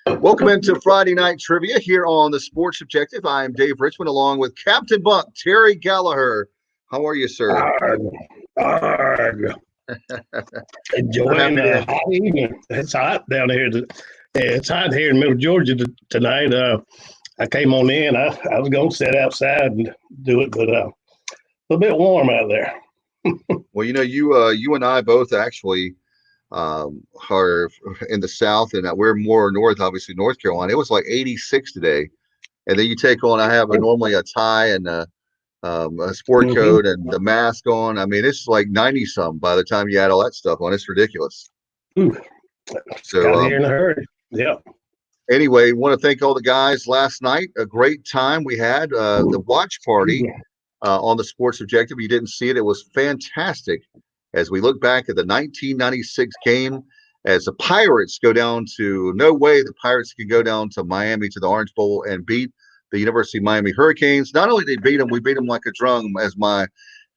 Welcome into Friday Night Trivia here on the Sports Objective. I am Dave Richmond along with Captain Buck, Terry Gallagher. How are you, sir? Arg. Enjoying a hot evening. It's hot down here. It's hot here in middle Georgia tonight. I came on in. I was going to sit outside and do it, but a little bit warm out there. Well, you and I both actually are in the South, and we're more north, obviously North Carolina. It was like 86 today, and then you take on. I have normally a tie and a sport coat and the mask on. I mean, it's like 90 something by the time you add all that stuff on. It's ridiculous. So got here in a hurry. Yeah. Anyway, want to thank all the guys last night. A great time we had. The watch party on the Sports Objective. You didn't see it. It was fantastic. As we look back at the 1996 game, as the Pirates go down to no way the Pirates can go down to Miami to the Orange Bowl and beat the University of Miami Hurricanes. Not only did they beat them, we beat them like a drum, as my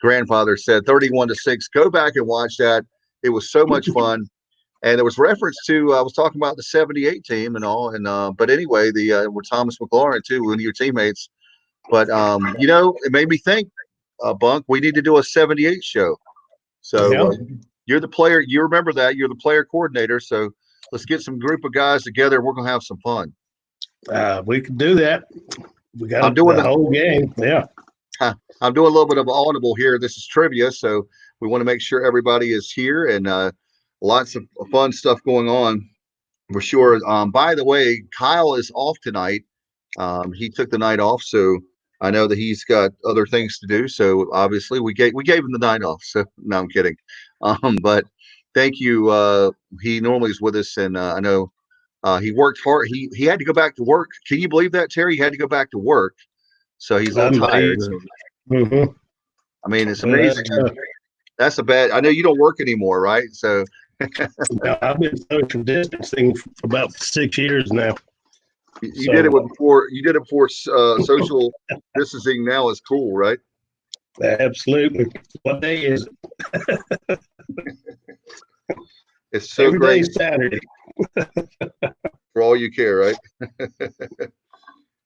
grandfather said, 31-6. Go back and watch that. It was so much fun. And there was reference to, I was talking about the 78 team and all. And but anyway, with Thomas McLaurin, too, one of your teammates. But, it made me think, Bunk, we need to do a 78 show. So you're the player. You remember that. You're the player coordinator. So let's get some group of guys together. We're going to have some fun. We can do that. We got the whole game. Yeah. I'm doing a little bit of audible here. This is trivia. So we want to make sure everybody is here and lots of fun stuff going on for sure. By the way, Kyle is off tonight. He took the night off. So I know that he's got other things to do. So obviously we gave him the night off. So no, I'm kidding. But thank you. He normally is with us, and I know he worked hard. He had to go back to work. Can you believe that, Terry? He had to go back to work. So he's all tired. I mean, it's amazing. That's a bad. I know you don't work anymore, right? So no, I've been social distancing for about 6 years now. You did it before. You did it before social distancing. Now is cool, right? Absolutely. What day is it? It's so Every great. day's Saturday. For all you care, right?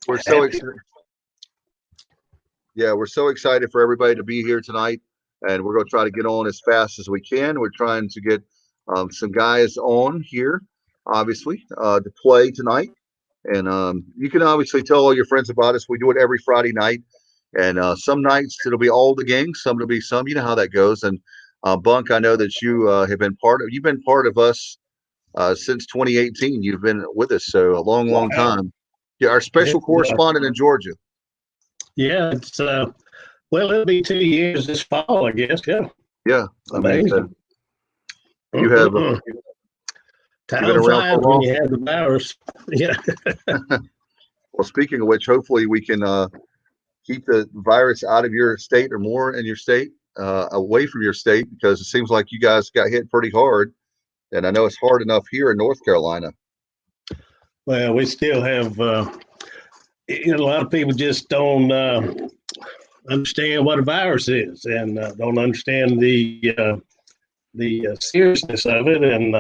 We're so excited. Yeah, we're so excited for everybody to be here tonight, and we're going to try to get on as fast as we can. We're trying to get some guys on here, obviously, to play tonight. And you can obviously tell all your friends about us. We do it every Friday night. And some nights it'll be all the games. Some it'll be some. You know how that goes. And Bunk, I know that you have been you've been part of us since 2018. You've been with us. So a long, long time. Yeah, our special correspondent in Georgia. Yeah, it's it'll be 2 years this fall, I guess. Yeah. Yeah. Amazing. You have time flies when you have the virus. Yeah. Well, speaking of which, hopefully we can keep the virus out of your state or more in your state, away from your state, because it seems like you guys got hit pretty hard. And I know it's hard enough here in North Carolina. Well, we still have a lot of people just don't understand what a virus is and don't understand the seriousness of it. And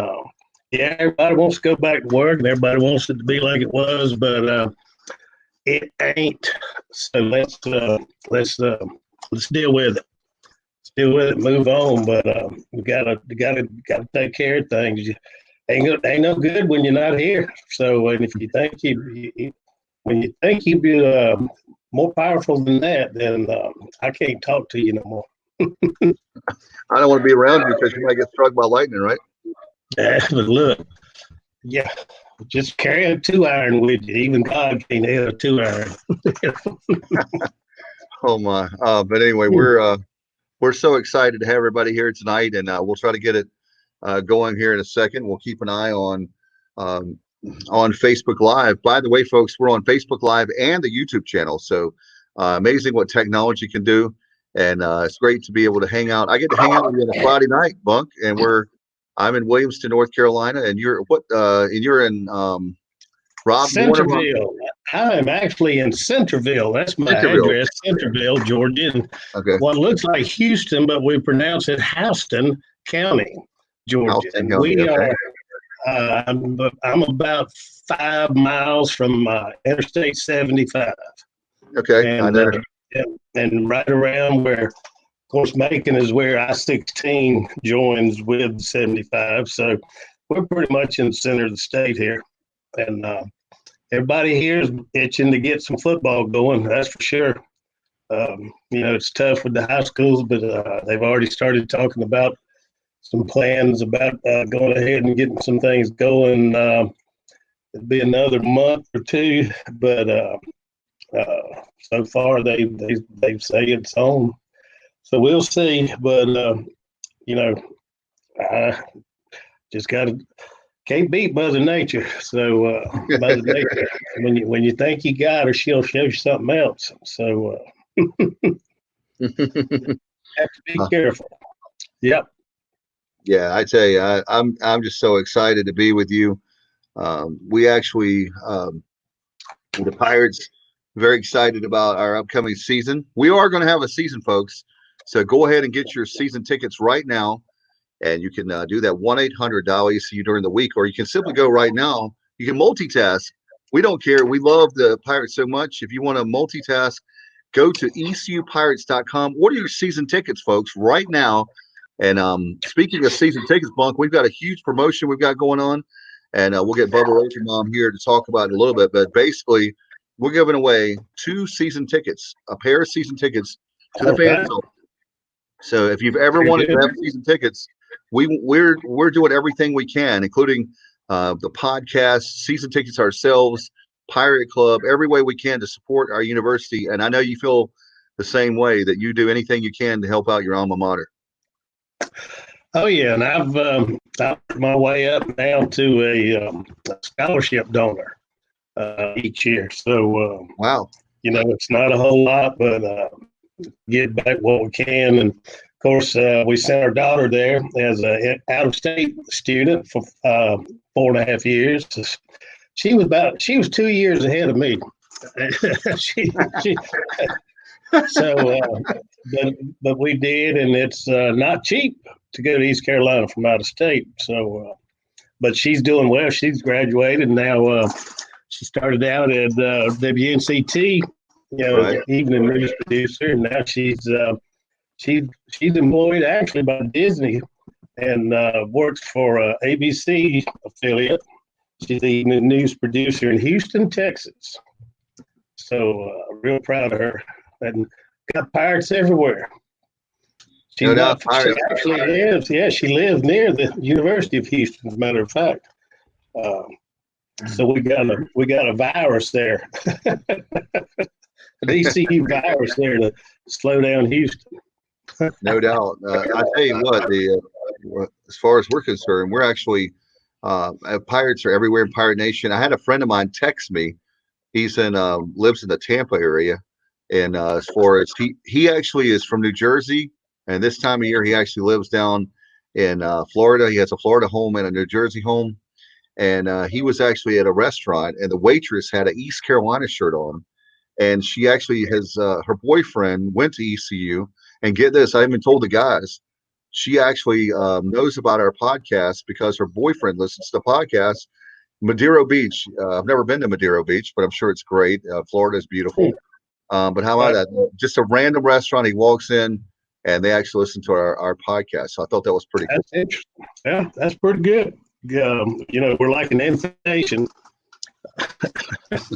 yeah, everybody wants to go back to work and everybody wants it to be like it was, but it ain't. So let's deal with it. Let's deal with it. Move on. But we gotta take care of things. Ain't no good when you're not here. So, and if you think when you think you be more powerful than that, then I can't talk to you no more. I don't want to be around you because you might get struck by lightning, right? Yeah, but look, yeah, just carry a 2-iron with you. Even God can't hit a 2-iron. Oh my! But anyway, we're so excited to have everybody here tonight, and we'll try to get it going here in a second. We'll keep an eye on Facebook Live. By the way, folks, we're on Facebook Live and the YouTube channel. So amazing what technology can do, and it's great to be able to hang out. I get to hang out with you on a Friday night, Bunk, and I'm in Williamston, North Carolina, and you're in Rob Centerville. I'm actually in Centerville. That's my address, Centerville, Georgia. And what looks like Houston, but we pronounce it Houston County, Georgia. Houston County, I'm about 5 miles from Interstate 75. Okay, I And know. and right around where, of course, Macon is where I-16 joins with 75. So we're pretty much in the center of the state here, and everybody here is itching to get some football going. That's for sure. It's tough with the high schools, but they've already started talking about some plans about going ahead and getting some things going. It'll be another month or two, but so far they say it's on. So we'll see. But I just can't beat Mother Nature. So Mother Nature, when you think you got her, she'll show you something else. So have to be careful. Yep. Yeah, I tell you, I'm just so excited to be with you. We actually, with the Pirates, very excited about our upcoming season. We are going to have a season, folks. So go ahead and get your season tickets right now, and you can do that 1-800-ECU during the week, or you can simply go right now. You can multitask. We don't care. We love the Pirates so much. If you want to multitask, go to ECUPirates.com. Order your season tickets, folks, right now. And speaking of season tickets, Bunk, we've got a huge promotion we've got going on, and we'll get Bubba Rosenbaum here to talk about it a little bit. But basically, we're giving away 2 season tickets, a pair of season tickets to the fans. So if you've ever wanted to have season tickets, we're doing everything we can, including the podcast, season tickets ourselves, Pirate Club, every way we can to support our university. And I know you feel the same way, that you do anything you can to help out your alma mater. Oh yeah, and I've worked my way up now to a scholarship donor each year. So wow, it's not a whole lot, but get back what we can. And of course, we sent our daughter there as an out-of-state student for 4.5 years. She was 2 years ahead of me. But we did, and it's not cheap to go to East Carolina from out of state. So, but she's doing well. She's graduated now. She started out at WNCT, right. evening news producer, and now she's employed actually by Disney and works for ABC affiliate. She's the evening news producer in Houston, Texas. So real proud of her. And got Pirates everywhere. She actually lives. Yeah, she lives near the University of Houston, as a matter of fact. So we got a virus there, an ECU virus there to slow down Houston. No doubt. I tell you what, as far as we're concerned, we're actually Pirates are everywhere in Pirate Nation. I had a friend of mine text me. He's lives in the Tampa area. And as far as he actually is from New Jersey, and this time of year he actually lives down in Florida. He has a Florida home and a New Jersey home, and he was actually at a restaurant, and the waitress had an East Carolina shirt on, and she actually has her boyfriend went to ECU, and get this, I even told the guys, she actually knows about our podcast because her boyfriend listens to the podcast. Madero Beach. I've never been to Madero Beach, but I'm sure it's great. Florida is beautiful. But how about that? Just a random restaurant. He walks in, and they actually listen to our podcast. So I thought that was pretty cool. That's interesting. Yeah, that's pretty good. We're like an invitation. Let's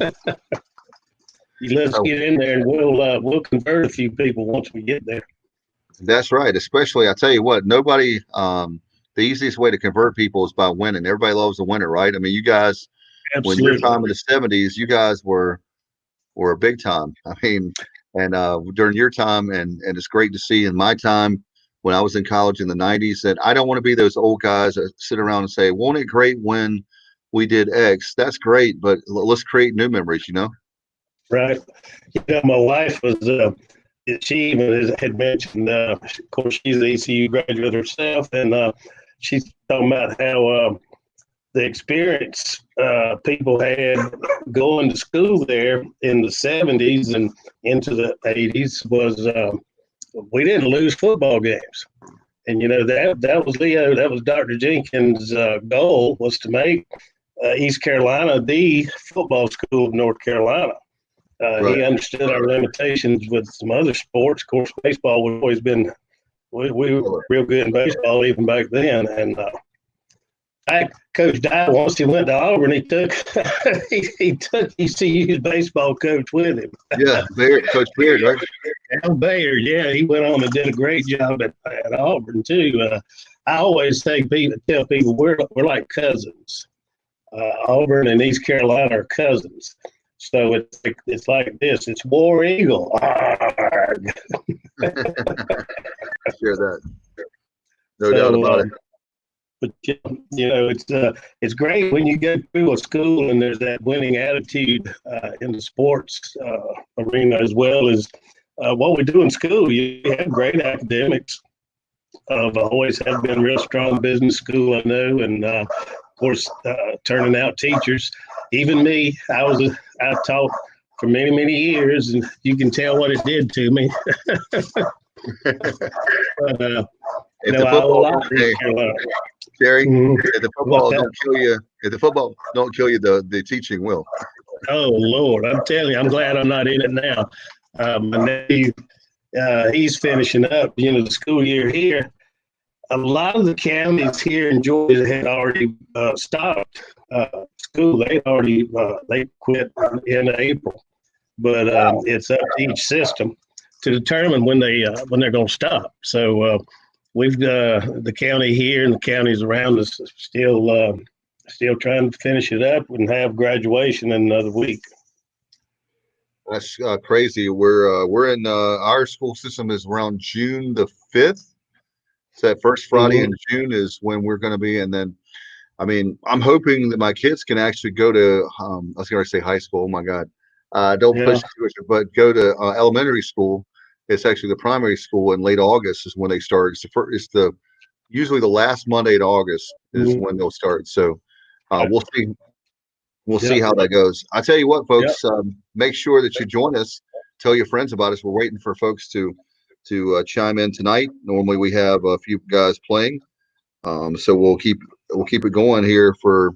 get in there, and we'll convert a few people once we get there. That's right. Especially, I tell you what, nobody. The easiest way to convert people is by winning. Everybody loves a winner, right? I mean, you guys, Absolutely. when your time in the '70s, you guys were big time. I mean, and during your time, and it's great to see in my time when I was in college in the '90s. And I don't want to be those old guys that sit around and say, "Won't it great when we did X?" That's great, but let's create new memories. Right. My wife was. She even had mentioned. Of course, she's an ECU graduate herself, and she's talking about how the experience people had going to school there in the 70s and into the 80s was we didn't lose football games. And that was Leo. That was Dr. Jenkins' goal, was to make East Carolina the football school of North Carolina. Right. He understood our limitations with some other sports. Of course, baseball would always been we were real good in baseball even back then. And Coach Dye, once he went to Auburn, he took he took ECU's baseball coach with him. Yeah, Coach Beard, right? Al Bayer, yeah, he went on and did a great job at Auburn too. I always tell people we're like cousins. Auburn and East Carolina are cousins. So it's like this. It's War Eagle. Arrgh. I share that. No doubt about it. But it's great when you go through a school and there's that winning attitude in the sports arena, as well as what we do in school. You have great academics. I've always have been a real strong business school, I know, and of course turning out teachers. Even me, I taught for many, many years, and you can tell what it did to me. Terry, Mm-hmm. if the football don't kill you, the teaching will. Oh Lord, I'm telling you, I'm glad I'm not in it now. My nephew, he's finishing up, the school year here. A lot of the counties here in Georgia had already stopped school. They quit in April, but it's up to each system to determine when they're going to stop. So we've the county here and the counties around us still trying to finish it up and have graduation in another week. That's crazy. We're in our school system is around June the 5th. So that first Friday in June is when we're going to be. And then, I mean, I'm hoping that my kids can actually go to, I was going to say high school. Oh my God. Don't push it too much, but go to elementary school. It's actually the primary school in late August is when they start. It's usually the last Monday in August is when they'll start. So we'll see. We'll see how that goes. I tell you what, folks, make sure that you join us. Tell your friends about us. We're waiting for folks to chime in tonight. Normally we have a few guys playing, so we'll keep it going here for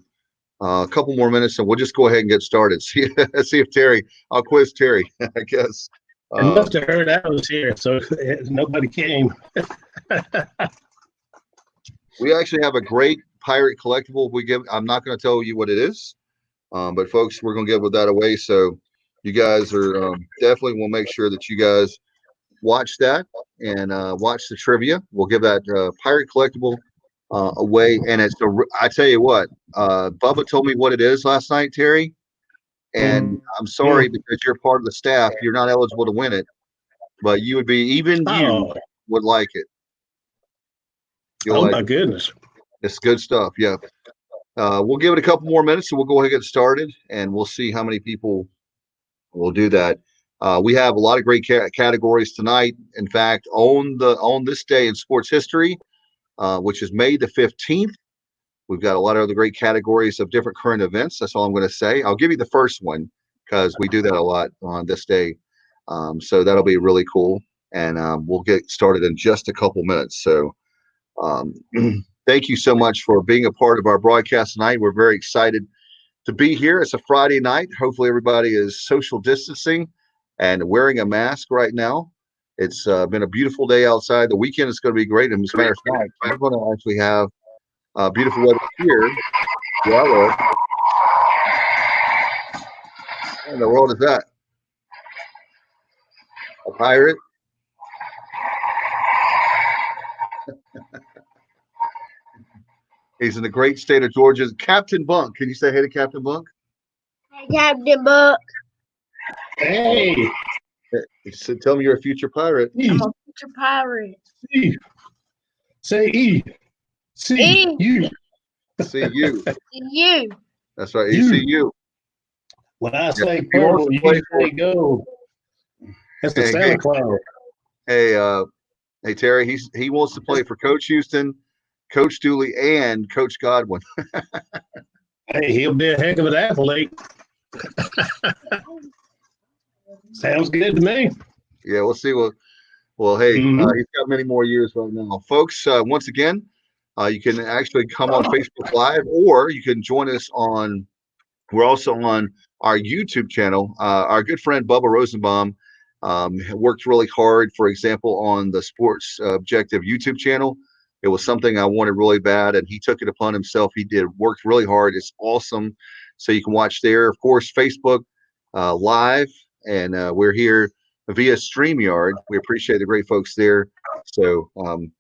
a couple more minutes, and we'll just go ahead and get started. See if Terry. I'll quiz Terry, I guess. I must have heard I was here, so nobody came. We actually have a great pirate collectible. I'm not going to tell you what it is, but folks, we're going to give that away. So you guys are definitely. We'll make sure that you guys watch that and watch the trivia. We'll give that pirate collectible away, and I tell you what, Bubba told me what it is last night, Terry, and I'm sorry because you're part of the staff, you're not eligible to win it, but you would be, even you would like it. My goodness, it's good stuff. Yeah, we'll give it a couple more minutes, so we'll go ahead and get started, and we'll see how many people will do that. We have a lot of great categories tonight. In fact, on this day in sports history, which is May the 15th, we've got a lot of other great categories of different current events. That's all I'm going to say. I'll give you the first one because we do that a lot on this day. So that'll be really cool. And we'll get started in just a couple minutes. So thank you so much for being a part of our broadcast tonight. We're very excited to be here. It's a Friday night. Hopefully everybody is social distancing and wearing a mask right now. It's been a beautiful day outside. The weekend is going to be great. And as a matter of fact, we're going to actually have beautiful weather here. What in the world is that? A pirate? He's in the great state of Georgia. Captain Bunk. Can you say hey to Captain Bunk? Hey, Captain Bunk. Hey. So tell me you're a future pirate. I'm a future pirate. E. Say E. See you. See you. You. That's right. ECU. When I say purple, you say go. That's the Santa Claus. Hey, Terry. He wants to play for Coach Houston, Coach Dooley, and Coach Godwin. Hey, he'll be a heck of an athlete. Sounds good to me. Yeah, we'll see. We'll Well, hey, he's got many more years right now. Folks, once again, you can actually come on Facebook Live, or you can join us on, we're also on our YouTube channel. Our good friend Bubba Rosenbaum worked really hard, for example, on the Sports Objective YouTube channel. It was something I wanted really bad, and he took it upon himself. He worked really hard. It's awesome. So you can watch there. Of course, Facebook Live, and we're here via StreamYard. We appreciate the great folks there. So want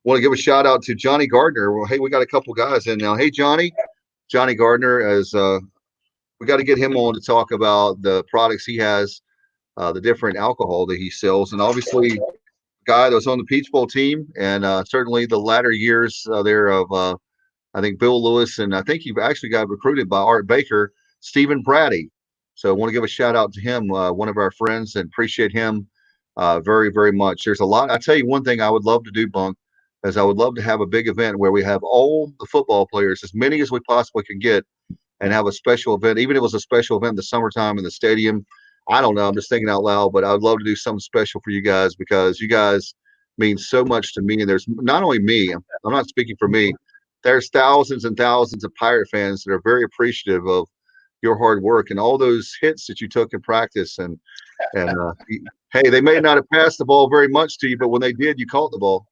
to give a shout out to Johnny Gardner. Well, hey, we got a couple guys in now. Hey, Johnny Gardner, as we got to get him on to talk about the products he has, the different alcohol that he sells, and obviously guy that was on the Peach Bowl team, and certainly the latter years there of I think Bill Lewis, and I think he actually got recruited by Art Baker, Stephen Braddy. So I want to give a shout out to him, one of our friends, and appreciate him very, very much. There's a lot. I tell you one thing I would love to do, Bunk, is I would love to have a big event where we have all the football players, as many as we possibly can get, and have a special event, even if it was a special event in the summertime in the stadium. I don't know. I'm just thinking out loud, but I'd love to do something special for you guys, because you guys mean so much to me. And there's not only me, I'm not speaking for me. There's thousands and thousands of Pirate fans that are very appreciative of your hard work and all those hits that you took in practice. And hey, they may not have passed the ball very much to you, but when they did, you caught the ball.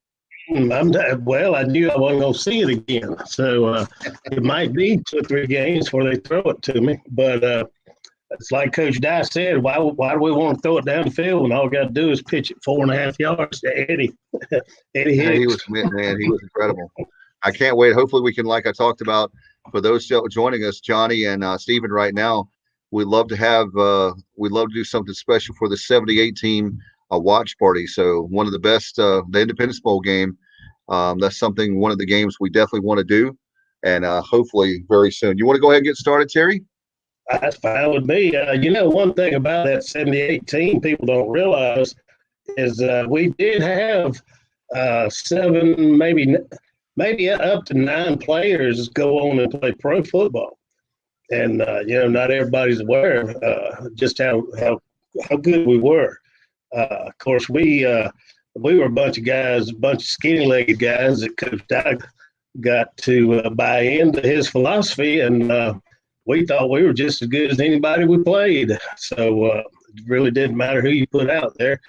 Well, I knew I wasn't going to see it again. So it might be 2 or 3 games where they throw it to me. But it's like Coach Dye said, why do we want to throw it down the field when all we got to do is pitch it 4.5 yards to Eddie? Eddie Hicks. He was incredible. I can't wait. Hopefully we can, like I talked about, for those joining us, Johnny and Stephen right now, we'd love to do something special for the 78 team, a watch party. So one of the best, the Independence Bowl game, that's one of the games we definitely want to do, and hopefully very soon. You want to go ahead and get started, Terry? That's fine with me. One thing about that 78 team people don't realize is we did have 7, maybe up to 9 players go on and play pro football. And, not everybody's aware of just how good we were. Of course, we were a bunch of skinny-legged guys that Coach Doug got to buy into his philosophy, and we thought we were just as good as anybody we played. So it really didn't matter who you put out there.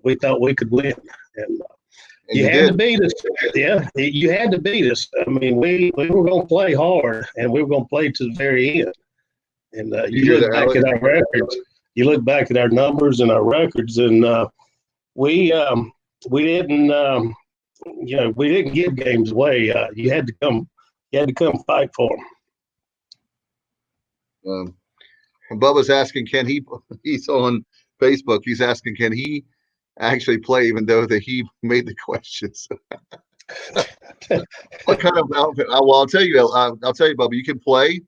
We thought we could win. And you had to beat us. Yeah, you had to beat us. I mean, we were going to play hard, and we were going to play to the very end. And you look back at our records. You look back at our numbers and our records, and we didn't we didn't give games away. You had to come fight for them. Bubba's asking, he's on Facebook. He's asking, can he actually play even though he made the questions? What kind of outfit? Well, I'll tell you, Bubba, you can play,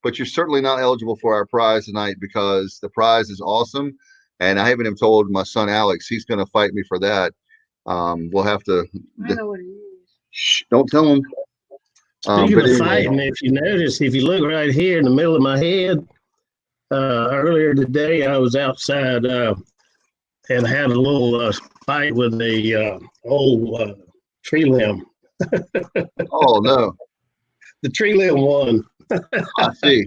but you're certainly not eligible for our prize tonight, because the prize is awesome. And I haven't even told my son, Alex, he's going to fight me for that. We'll have to. I know what it is. Shh, don't tell him. Speaking of fighting, if you look right here in the middle of my head, earlier today I was outside and had a little fight with a old tree limb. Oh no! The tree limb won. I see.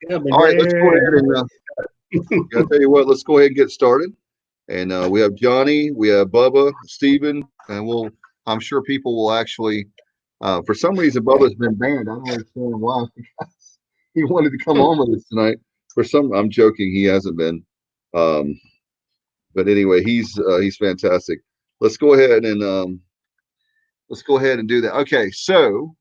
Yeah, all right, let's go ahead and. I'll tell you what. Let's go ahead and get started. And we have Johnny, we have Bubba, Stephen, and I'm sure people will actually. For some reason, Bubba's been banned. I don't understand why. He wanted to come on with us tonight. I'm joking. He hasn't been. But anyway, he's fantastic. Let's go ahead and do that. Okay, so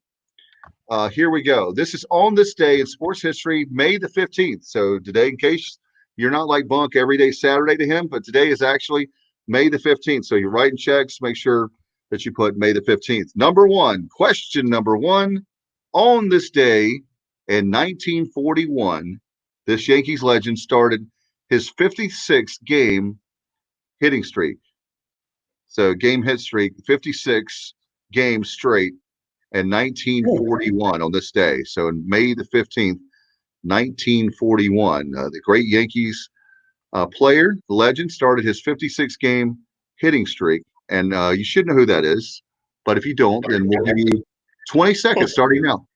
here we go. This is on this day in sports history, May the 15th. So today, in case you're not like Bunk every day Saturday to him, but today is actually May the 15th. So you're writing checks, make sure that you put May the 15th. Question number one, on this day in 1941, this Yankees legend started his 56th game hitting streak. So game hit streak, 56 games straight in 1941 on this day. So in May the 15th, 1941, the great Yankees player, the legend, started his 56th game hitting streak. And you should know who that is. But if you don't, then we'll give you 20 seconds starting now.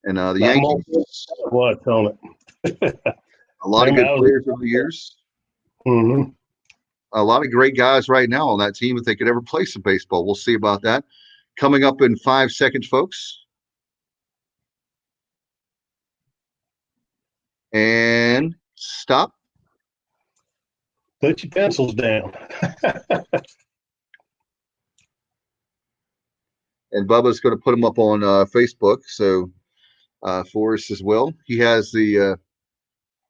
And the Yankees, what's on it? a lot of good players over the years. Mm-hmm. A lot of great guys right now on that team if they could ever play some baseball. We'll see about that. Coming up in 5 seconds, folks. And stop. Put your pencils down. And Bubba's going to put them up on Facebook. So for us as well. He has the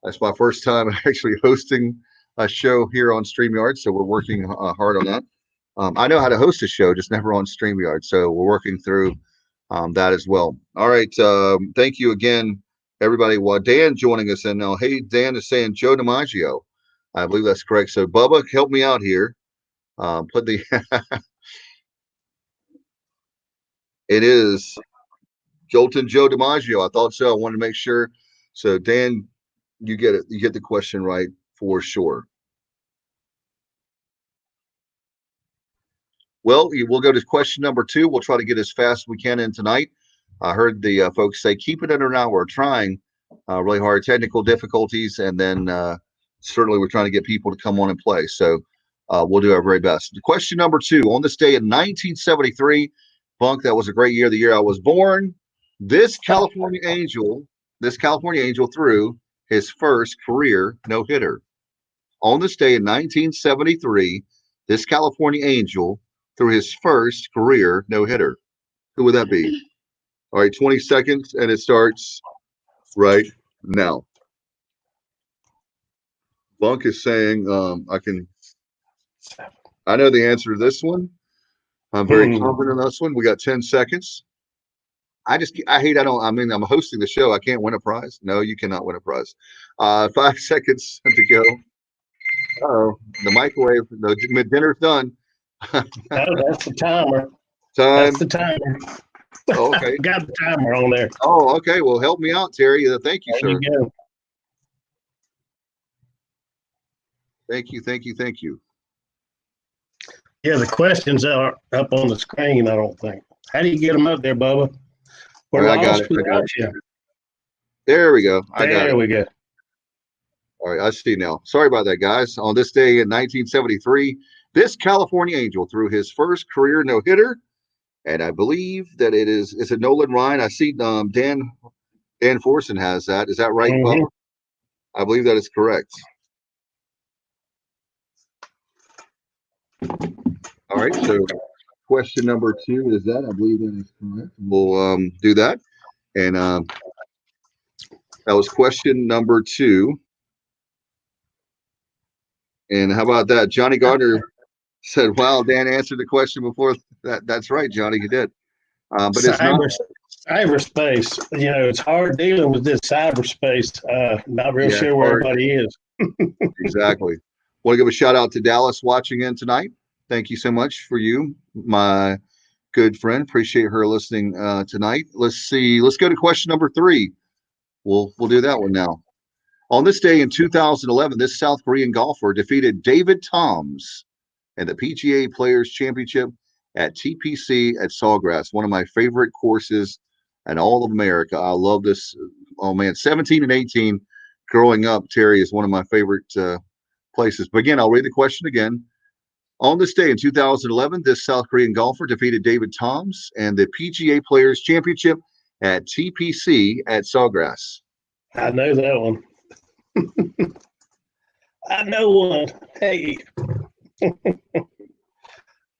that's my first time actually hosting a show here on StreamYard, so we're working hard on that. I know how to host a show, just never on StreamYard, so we're working through that as well. All right, thank you again, everybody. Well, Dan joining us, and now, hey, Dan is saying Joe DiMaggio. I believe that's correct. So, Bubba, help me out here. Put the it is Jolton Joe DiMaggio. I thought so. I wanted to make sure. So, Dan, you get it. You get the question right for sure. Well, we'll go to question number 2. We'll try to get as fast as we can in tonight. I heard the folks say keep it under an hour. We're trying really hard. Technical difficulties, and then certainly we're trying to get people to come on and play. So we'll do our very best. Question number 2. On this day in 1973, Bunk, that was a great year, the year I was born. This California Angel threw his first career no-hitter. On this day in 1973, this California Angel threw his first career no-hitter. Who would that be? All right, 20 seconds, and it starts right now. Bunk is saying, I know the answer to this one. I'm very confident in this one. We got 10 seconds. I'm hosting the show. I can't win a prize. No, you cannot win a prize. 5 seconds to go. Uh-oh, the microwave, the dinner's done. No, that's the timer. Time. That's the timer. Oh, okay. Got the timer on there. Oh, okay. Well, help me out, Terry. Thank you, there sir. You go. Thank you. Yeah, the questions are up on the screen, I don't think. How do you get them up there, Bubba? We're I got it. There we go. There we go. All right, I see now. Sorry about that, guys. On this day in 1973, this California Angel threw his first career no-hitter, and I believe that is it Nolan Ryan? I see Dan Forson has that. Is that right, Bubba? I believe that is correct. All right, so question number 2 is that. I believe that is correct. We'll do that. And that was question number 2. And how about that? Johnny Gardner said, wow, Dan answered the question before that. That's right, Johnny, you did. But it's not. Cyberspace. You know, it's hard dealing with this cyberspace. Not real sure where everybody is. Exactly. Want to give a shout out to Dallas watching in tonight. Thank you so much for you, my good friend. Appreciate her listening tonight. Let's see. Let's go to question number 3. We'll do that one now. On this day in 2011, this South Korean golfer defeated David Toms in the PGA Players Championship at TPC at Sawgrass, one of my favorite courses in all of America. I love this. Oh, man, 17 and 18 growing up, Terry, is one of my favorite places. But again, I'll read the question again. On this day in 2011, this South Korean golfer defeated David Toms and the PGA Players Championship at TPC at Sawgrass. I know that one. I know one. Hey.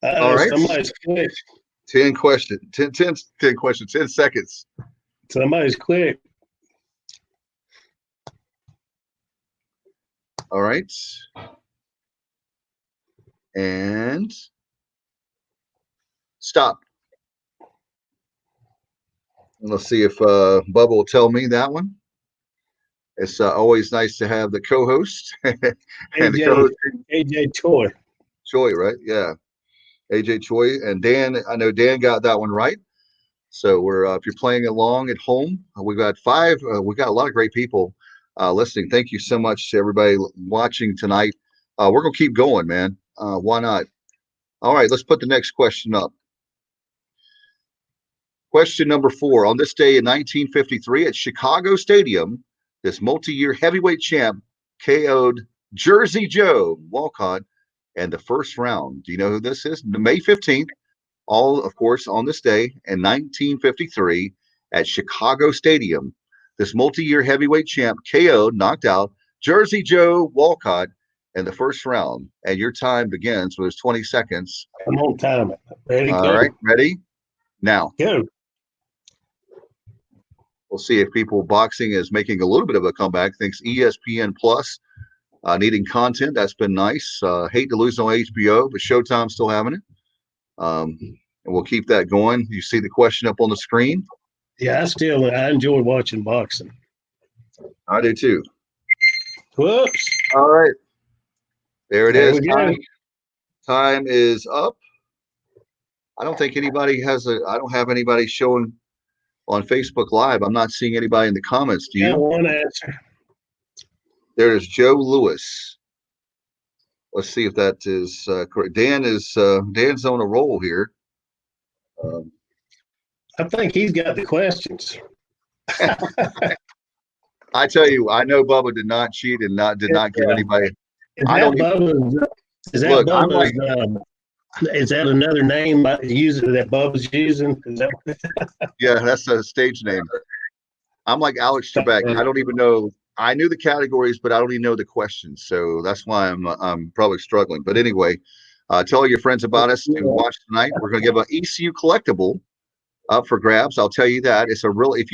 All right. Somebody's quick. 10 questions. 10 questions. 10 seconds. Somebody's quick. All right. And stop. And let's see if Bubba will tell me that one. It's always nice to have the co-host. AJ Choi. Choi, right? Yeah. AJ Choi and Dan. I know Dan got that one right. So we're if you're playing along at home, we've got 5. We've got a lot of great people listening. Thank you so much to everybody watching tonight. We're gonna keep going, man. Why not? All right, let's put the next question up. Question number 4. On this day in 1953 at Chicago Stadium, this multi-year heavyweight champ KO'd Jersey Joe Walcott in the first round. Do you know who this is? May 15th, all, of course, on this day in 1953 at Chicago Stadium, this multi-year heavyweight champ KO'd, knocked out Jersey Joe Walcott in the first round. And your time begins with 20 seconds. I'm on time. Ready? All go. right, ready? Now. Go. We'll see if people boxing is making a little bit of a comeback. Thanks ESPN Plus needing content. That's been nice. Hate to lose on HBO, but Showtime's still having it. And we'll keep that going. You see the question up on the screen? Yeah, I enjoy watching boxing. I do too. Whoops. All right. There it There is. we go. Time is up. I don't think anybody has I don't have anybody showing on Facebook Live. I'm not seeing anybody in the comments. Do you? Got one answer. There's Joe Lewis. Let's see if that is correct. Dan's on a roll here. I think he's got the questions. I tell you, I know Bubba did not cheat and did not give anybody. Is that another name that Bubba's using? Yeah, that's a stage name. I'm like Alex Trebek. I don't even know. I knew the categories, but I don't even know the questions. So that's why I'm probably struggling. But anyway, tell all your friends about us to watch tonight. We're going to give an ECU collectible up for grabs. I'll tell you that it's a real. If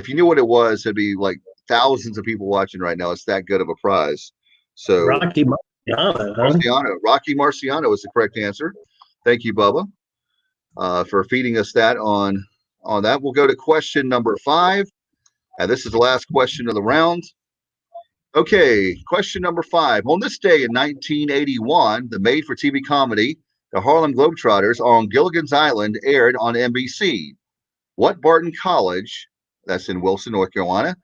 you knew what it was, it'd be like thousands of people watching right now. It's that good of a prize. So Rocky Marciano. Rocky Marciano is the correct answer. Thank you, Bubba, for feeding us that on that. We'll go to question number 5, and this is the last question of the round. Okay, question number 5. On this day in 1981, the made-for-TV comedy The Harlem Globetrotters on Gilligan's Island aired on NBC. What Barton College, that's in Wilson, North Carolina,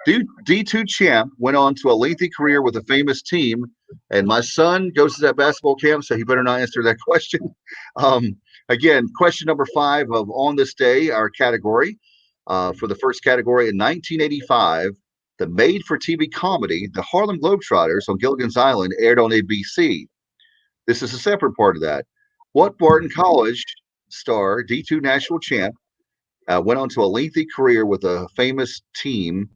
D2 champ went on to a lengthy career with a famous team. And my son goes to that basketball camp, so he better not answer that question. Again, question number 5 of On This Day, our category. For the first category in 1985, the made-for-TV comedy, The Harlem Globetrotters on Gilligan's Island, aired on ABC. This is a separate part of that. What Barton College star, D2 national champ, went on to a lengthy career with a famous team,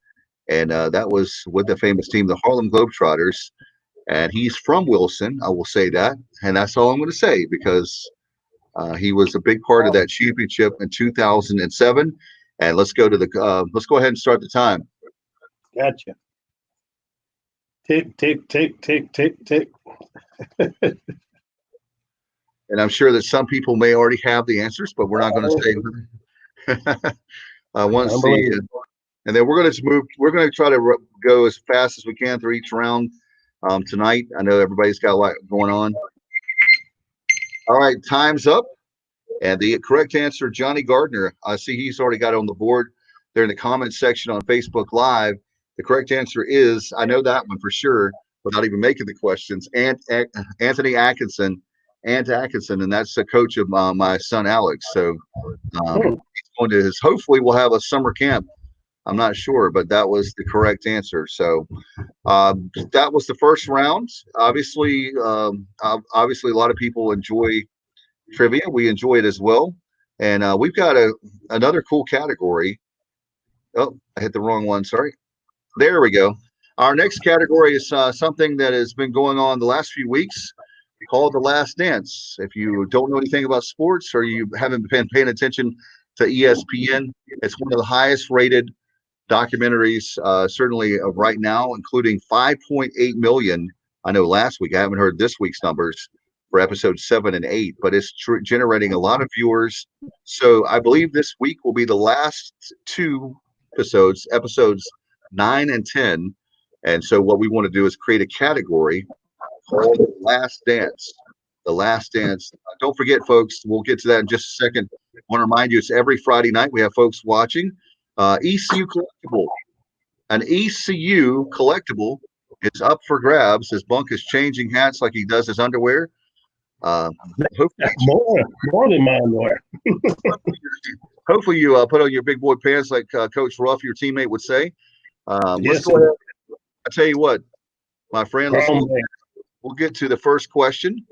and that was with the famous team, the Harlem Globetrotters. And he's from Wilson, I will say that. And that's all I'm going to say, because he was a big part of that championship in 2007. And let's go ahead and start the time. Gotcha. Tick, tick, tick, tick, tick, tick. And I'm sure that some people may already have the answers, but we're not going to say. I want to see it. And then we're going to move. We're going to try to go as fast as we can through each round tonight. I know everybody's got a lot going on. All right, time's up. And the correct answer, Johnny Gardner. I see he's already got it on the board there in the comments section on Facebook Live. The correct answer is, I know that one for sure, without even making the questions, Anthony Atkinson. And that's the coach of my son Alex. So he's going to hopefully we'll have a summer camp. I'm not sure, but that was the correct answer. So that was the first round. Obviously, a lot of people enjoy trivia. We enjoy it as well, and we've got another cool category. Oh, I hit the wrong one. Sorry. There we go. Our next category is something that has been going on the last few weeks, called The Last Dance. If you don't know anything about sports or you haven't been paying attention to ESPN, it's one of the highest rated documentaries, certainly of right now, including 5.8 million. I know last week, I haven't heard this week's numbers for episodes 7 and 8, but it's generating a lot of viewers. So I believe this week will be the last 2 episodes 9 and 10. And so what we want to do is create a category called The Last Dance. The Last Dance. Don't forget, folks, we'll get to that in just a second. I want to remind you, it's every Friday night. We have folks watching. ECU collectible. An ECU collectible is up for grabs as Bunk is changing hats like he does his underwear. More than my underwear. Hopefully you put on your big boy pants like Coach Ruff, your teammate, would say. Let's Yes, go ahead. I tell you what, my friend, we'll get to the first question.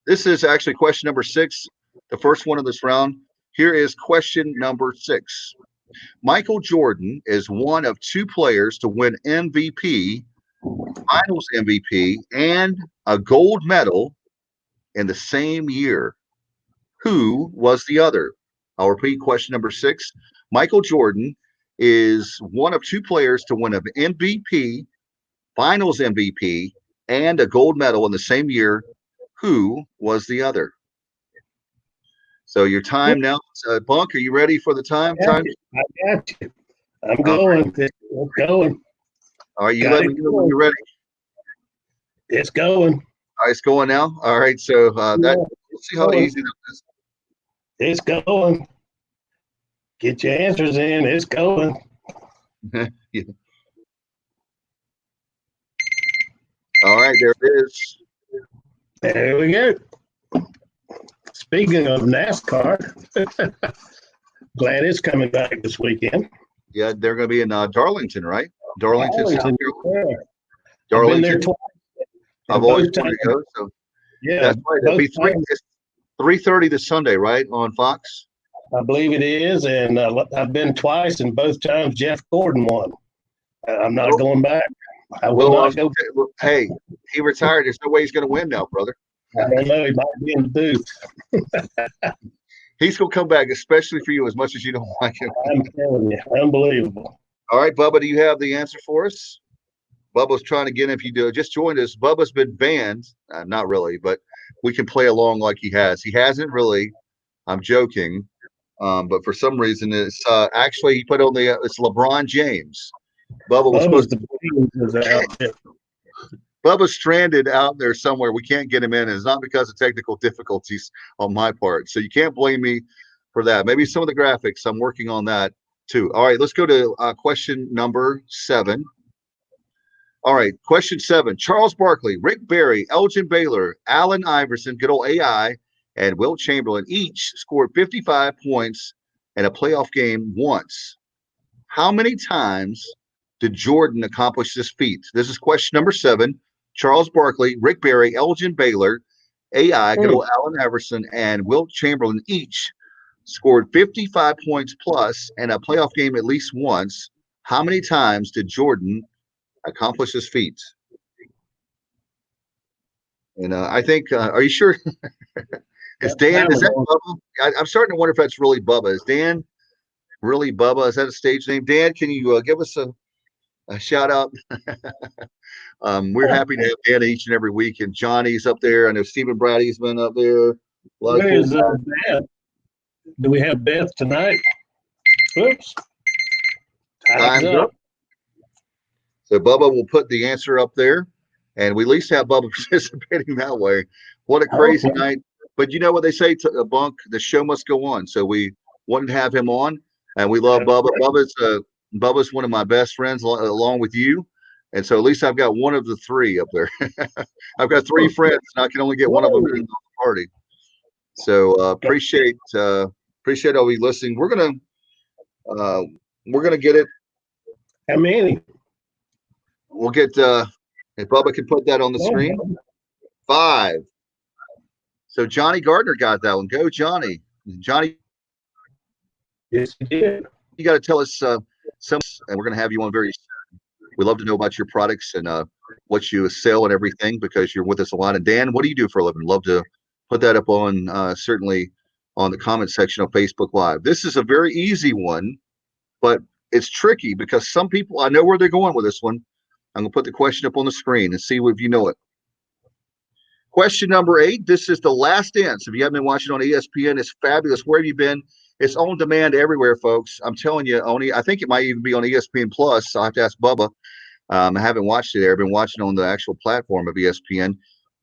This is actually question number 6, the first one of this round. Here is question number 6. Michael Jordan is one of 2 players to win MVP, Finals MVP, and a gold medal in the same year. Who was the other? I'll repeat question number 6. Michael Jordan is one of 2 players to win an MVP, Finals MVP, and a gold medal in the same year. Who was the other? So your time now, Bunk, are you ready for the time? I got you. I'm going. Right. It's going. All right, you let me know when you're ready. It's going. All right, it's going now. All right, so we'll see how easy that is. It's going. Get your answers in. It's going. Yeah. All right, there it is. There we go. Speaking of NASCAR, glad it's coming back this weekend. Yeah, they're going to be in Darlington, right? Darlington, South Carolina. Yeah. Darlington. I've been there twice. I've always wanted to go. So yeah, that's right. It'll be 3:30 this Sunday, right, on Fox? I believe it is, and I've been twice, and both times Jeff Gordon won. I'm not going back. I will not go. Hey, he retired. There's no way he's going to win now, brother. I don't know. He might be in the booth. He's going to come back, especially for you, as much as you don't like him. I'm telling you, unbelievable. All right, Bubba, do you have the answer for us? Bubba's trying to get in. If you just joined us, Bubba's been banned. Not really, but we can play along like he has. He hasn't really. I'm joking. But for some reason, it's actually he put on it's LeBron James. Bubba's stranded out there somewhere. We can't get him in. And it's not because of technical difficulties on my part. So you can't blame me for that. Maybe some of the graphics. I'm working on that too. All right, let's go to question number 7. All right, question 7. Charles Barkley, Rick Barry, Elgin Baylor, Allen Iverson, good old AI, and Wilt Chamberlain each scored 55 points in a playoff game once. How many times did Jordan accomplish this feat? This is question number 7. Charles Barkley, Rick Barry, Elgin Baylor, AI, good old Allen Iverson, and Wilt Chamberlain each scored 55 points plus in a playoff game at least once. How many times did Jordan accomplish this feat? And I think, are you sure? Is Dan, is that Bubba? I'm starting to wonder if that's really Bubba. Is Dan really Bubba? Is that a stage name? Dan, can you give us a shout out? We're happy to have Dan each and every week, and Johnny's up there. I know Stephen Brady's been up there. Where's Beth? Do we have Beth tonight? Oops. Time's up. So Bubba will put the answer up there, and we at least have Bubba participating that way. What a crazy night. But you know what they say to Bunk, the show must go on. So we wanted to have him on, and we love Bubba. Bubba's one of my best friends along with you. And so at least I've got one of the 3 up there. I've got 3 friends, and I can only get one of them in the party. So appreciate all you listening. We're gonna get it. How many? We'll get if Bubba can put that on the screen. 5. So Johnny Gardner got that one. Go Johnny. Johnny. Yes, he did. You got to tell us some, and we're going to have you on very soon. We love to know about your products and what you sell and everything, because you're with us a lot. And Dan, what do you do for a living? Love to put that up on certainly on the comment section of Facebook Live. This is a very easy one, but it's tricky because some people, I know where they're going with this one. I'm going to put the question up on the screen and see if you know it. Question number 8. This is The Last Dance. If you haven't been watching on ESPN, it's fabulous. Where have you been? It's on demand everywhere, folks. I'm telling you, I think it might even be on ESPN Plus. I'll have to ask Bubba. I haven't watched it there. I've been watching on the actual platform of ESPN.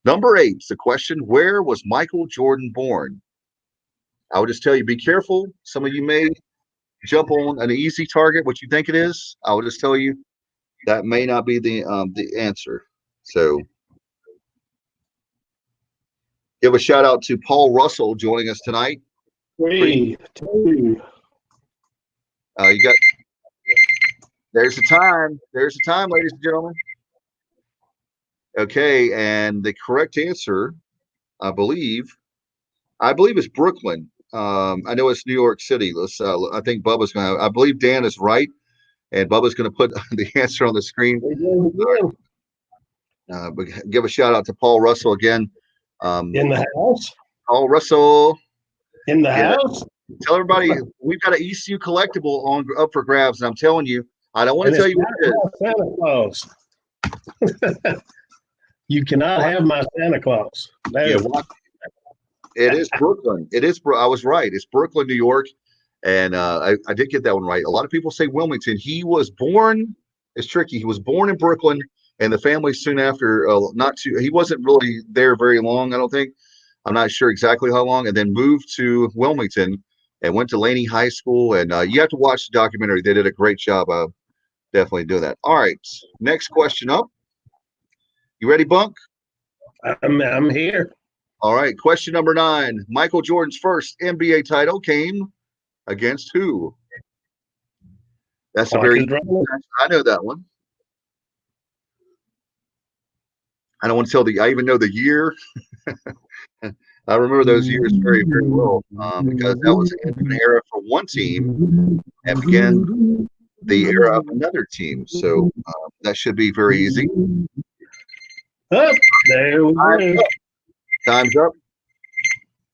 Number 8 is the question: where was Michael Jordan born? I would just tell you, be careful. Some of you may jump on an easy target, what you think it is. I would just tell you, That may not be the answer. So give a shout out to Paul Russell joining us tonight. 3, 2. You got. There's the time. There's the time, ladies and gentlemen. Okay, and the correct answer, I believe it's Brooklyn. I know it's New York City. Let's. I think Bubba's going to. I believe Dan is right, and Bubba's going to put the answer on the screen. But give a shout out to Paul Russell again. In the house. Paul Russell. In the house. Tell everybody we've got an ECU collectible up for grabs, and I'm telling you, I don't want to tell you what it is. Santa Claus. You cannot have my Santa Claus. It is Brooklyn. It is. I was right. It's Brooklyn, New York, and I did get that one right. A lot of people say Wilmington. He was born. It's tricky. He was born in Brooklyn, and the family soon after. He wasn't really there very long. I don't think. I'm not sure exactly how long, and then moved to Wilmington and went to Laney High School. And you have to watch the documentary. They did a great job of definitely doing that. All right, next question up. You ready, Bunk? I'm here. All right, question number 9. Michael Jordan's first NBA title came against who? That's a very. I know that one. I don't want to tell I even know the year. I remember those years very, very well because that was an era for one team and began the era of another team. So that should be very easy. Oh, there we go. Time's up.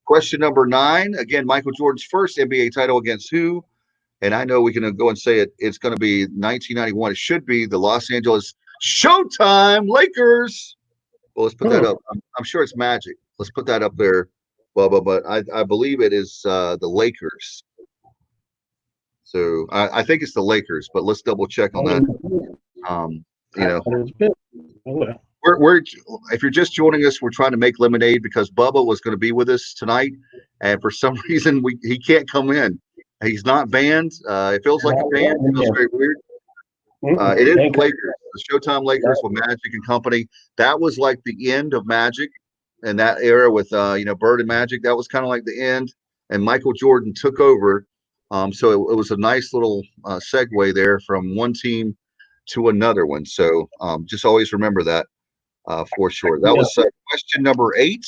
Question number 9. Again, Michael Jordan's first NBA title against who? And I know we can go and say it. It's going to be 1991. It should be the Los Angeles Showtime Lakers. Well, let's put that up. I'm sure it's Magic. Let's put that up there, Bubba. But I believe it is the Lakers. So I think it's the Lakers, but let's double check on that. We're if you're just joining us, we're trying to make lemonade because Bubba was going to be with us tonight, and for some reason he can't come in. He's not banned. It feels like a ban. It feels very weird. It is Lakers, the Showtime Lakers with Magic and company. That was like the end of Magic, and that era with Bird and Magic. That was kind of like the end, and Michael Jordan took over. So it was a nice little segue there from one team to another one. So just always remember that for sure. That was question number 8,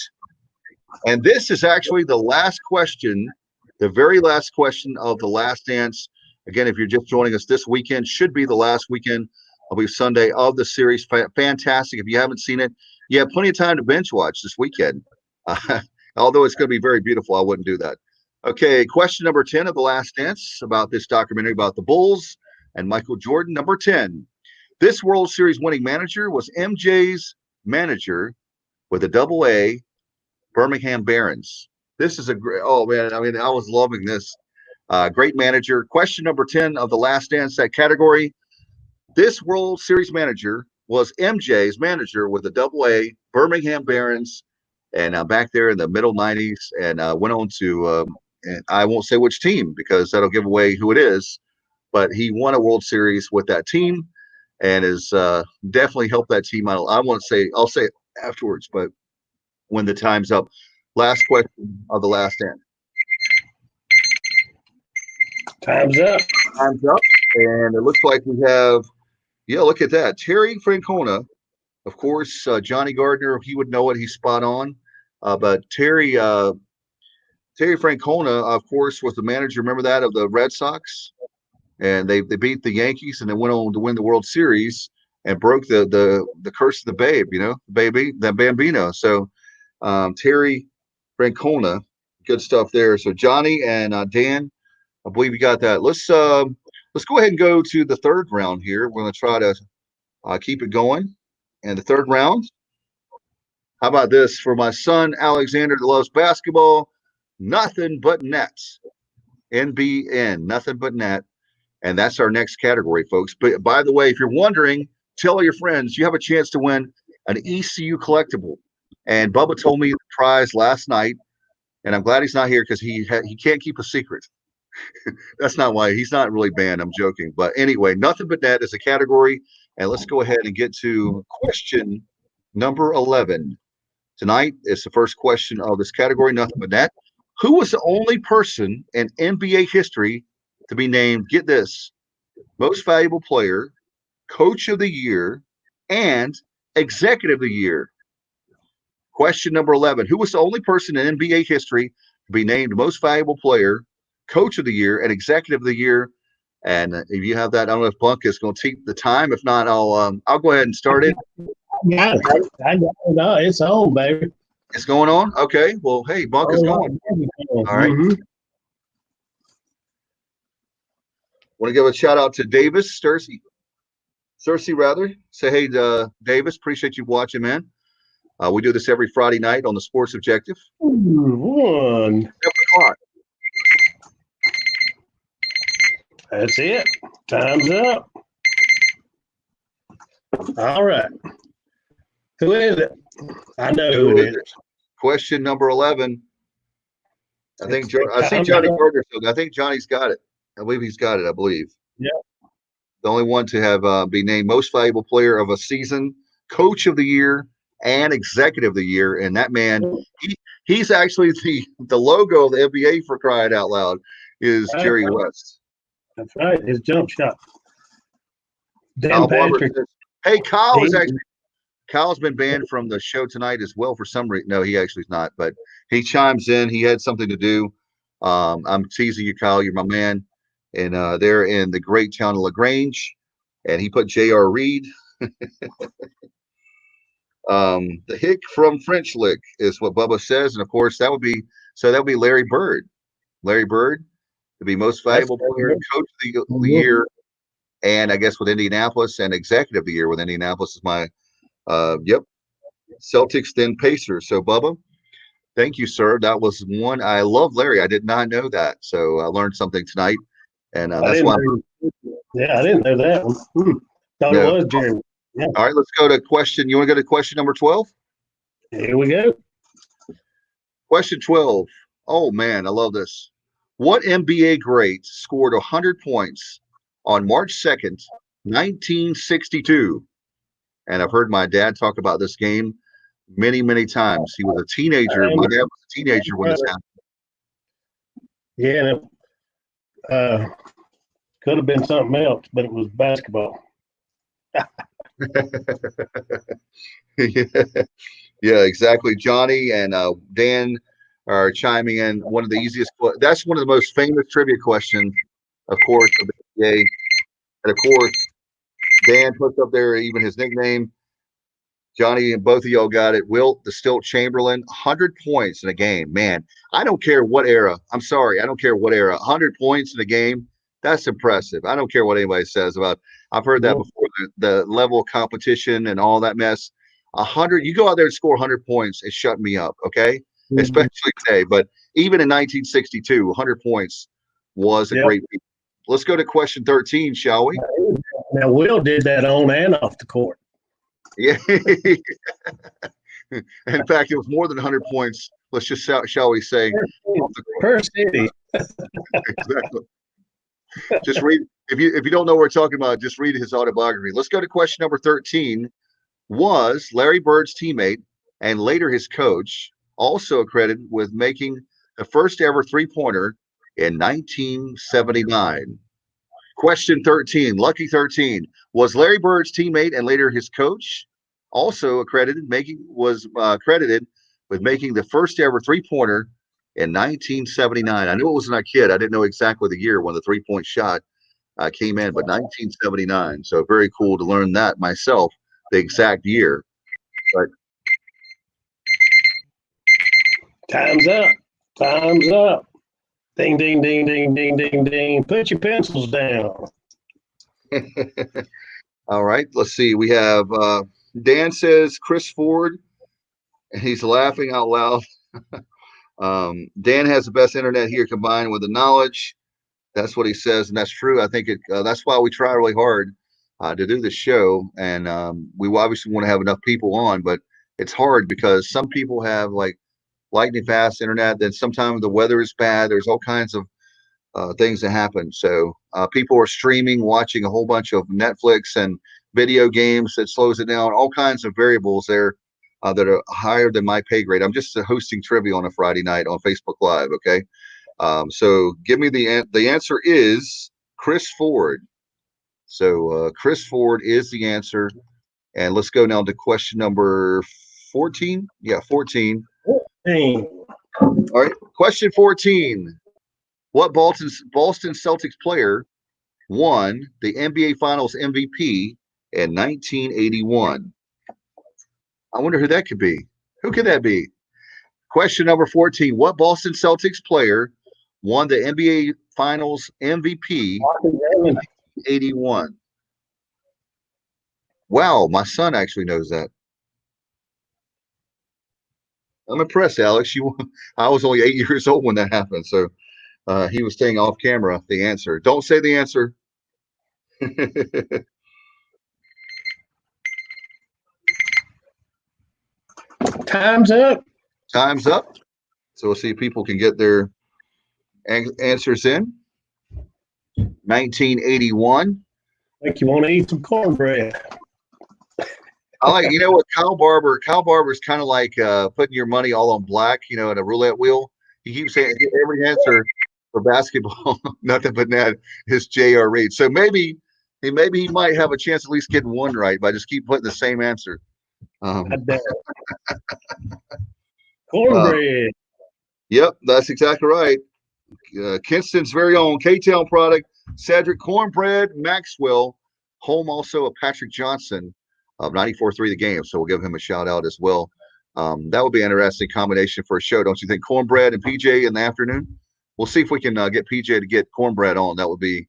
and this is actually the last question, the very last question of the Last Dance. Again, if you're just joining us, this weekend should be the last weekend. It'll be Sunday of the series. Fantastic. If you haven't seen it, you have plenty of time to bench watch this weekend. Although it's going to be very beautiful, I wouldn't do that. Okay, question number 10 of the Last Dance about this documentary about the Bulls and Michael Jordan. Number 10. This World Series winning manager was MJ's manager with the Double-A Birmingham Barons. This is a great. Oh man, I mean, I was loving this. Great manager. Question number 10 of the Last Dance, that category. This World Series manager was MJ's manager with the Double-A Birmingham Barons, and back there in the middle 90s, and went on to, and I won't say which team because that'll give away who it is, but he won a World Series with that team and has definitely helped that team out. I'll say it afterwards, but when the time's up. Last question of the Last Dance. Time's up. Time's up. And it looks like we have, look at that. Terry Francona, of course, Johnny Gardner, he would know it. He's spot on. But Terry Francona, of course, was the manager, remember that, of the Red Sox? And they beat the Yankees and then went on to win the World Series and broke the curse of the babe, the Bambino. So Terry Francona, good stuff there. So Johnny and Dan, I believe you got that. Let's go ahead and go to the third round here. We're going to try to keep it going. And the third round, how about this for my son Alexander that loves basketball? Nothing but nets. NBN, nothing but net. And that's our next category, folks. But by the way, if you're wondering, tell all your friends you have a chance to win an ECU collectible. And Bubba told me the prize last night, and I'm glad he's not here because he can't keep a secret. That's not why. He's not really banned. I'm joking. But anyway, nothing but net is a category, And let's go ahead and get to question number 11. Tonight is the first question of this category, nothing but that. Who was the only person in NBA history to be named, get this, most valuable player, coach of the year, and executive of the year? Question number 11. Who was the only person in NBA history to be named most valuable player, coach of the year, and executive of the year? And if you have that, I don't know if Bunk is going to take the time. If not, I'll go ahead and start it. Yeah, I got it. No, it's on, baby. It's going on? Okay. Well, hey, Bunk is going. All right. Mm-hmm. Want to give a shout out to Davis, Cersei, rather. Say hey, Davis. Appreciate you watching, man. We do this every Friday night on the Sports Objective. 1. 7 o'clock. That's it. Time's up. All right. Who is it? I know who it is. Question number 11. I think I see Johnny Gardner. I think Johnny's got it. I believe he's got it. I believe. Yeah. The only one to have be named most valuable player of a season, coach of the year, and executive of the year. And that man, he's actually the logo of the NBA, for crying out loud, is Jerry West. That's right. His jump shot. Kyle Patrick. Hey, Kyle's been banned from the show tonight as well for some reason. No, he actually is not, but he chimes in. He had something to do. I'm teasing you, Kyle. You're my man. And they're in the great town of LaGrange. And he put J.R. Reed. The hick from French Lick is what Bubba says. And, of course, that would be Larry Bird. Larry Bird to be most valuable player, coach of the year, and I guess with Indianapolis, and executive of the year with Indianapolis is my Celtics, then Pacers. So, Bubba, thank you, sir. That was one. I love Larry. I did not know that. So I learned something tonight. And that's why. I didn't know that one. Thought it was Jerry. Yeah. All right, let's go to question. You want to go to question number 12? Here we go. Question 12. Oh, man, I love this. What NBA great scored 100 points on March 2nd, 1962? And I've heard my dad talk about this game many, many times. He was a teenager. My dad was a teenager when this happened. Yeah, could have been something else, but it was basketball. Yeah, exactly. Johnny and Dan are chiming in. One of the easiest. That's one of the most famous trivia questions, of course, of the NBA. And of course, Dan puts up there even his nickname. Johnny and both of y'all got it. Wilt the Stilt Chamberlain, 100 points in a game. Man, I don't care what era. I'm sorry, I don't care what era. 100 points in a game. That's impressive. I don't care what anybody says about. I've heard that before. The level of competition and all that mess. 100. You go out there and score 100 points. It shut me up. Okay, especially today. But even in 1962, 100 points was a great feat. Let's go to question 13, shall we? Now, Will did that on and off the court. Yeah. In fact, it was more than 100 points. Let's just shall we say, per city. Exactly. Just read if you don't know what we're talking about, just read his autobiography. Let's go to question number 13. Was Larry Bird's teammate and later his coach also credited with making the first ever three-pointer in 1979? Question 13, lucky 13. Was Larry Bird's teammate and later his coach also credited with making the first ever three-pointer in 1979? I knew it was not a kid. I didn't know exactly the year when the three-point shot came in, but 1979. So very cool to learn that myself, the exact year. But time's up. Time's up. Ding, ding, ding, ding, ding, ding, ding. Put your pencils down. All right, let's see. We have Dan says Chris Ford, and he's laughing out loud. Dan has the best internet here combined with the knowledge. That's what he says, and that's true. I think that's why we try really hard to do this show, and we obviously want to have enough people on, but it's hard because some people have like lightning fast internet. Then sometimes the weather is bad. There's all kinds of things that happen. So people are streaming, watching a whole bunch of Netflix and video games that slows it down, all kinds of variables there that are higher than my pay grade. I'm just hosting trivia on a Friday night on Facebook Live. Okay. So give me the answer is Chris Ford. So Chris Ford is the answer. And let's go now to question number 14. Yeah, 14. 14. All right. Question 14. What Boston Celtics player won the NBA Finals MVP in 1981? I wonder who that could be. Who could that be? Question number 14. What Boston Celtics player won the NBA Finals MVP in 1981? Wow, my son actually knows that. I'm impressed, Alex. I was only 8 years old when that happened, so he was staying off camera. The answer. Don't say the answer. Time's up. Time's up. So we'll see if people can get their answers in. 1981. Like you want to eat some cornbread. I like, you know what, Kyle Barber's kind of like putting your money all on black, at a roulette wheel. He keeps saying every answer for basketball, nothing but net, is J.R. Reed. So maybe he might have a chance at least getting one right by just keep putting the same answer. Cornbread. Yep, that's exactly right. Kinston's very own K-Town product, Cedric Cornbread Maxwell, home also of Patrick Johnson of 94.3 The Game. So we'll give him a shout out as well. That would be an interesting combination for a show, don't you think? Cornbread and PJ in the afternoon. We'll see if we can get PJ to get cornbread on. That would be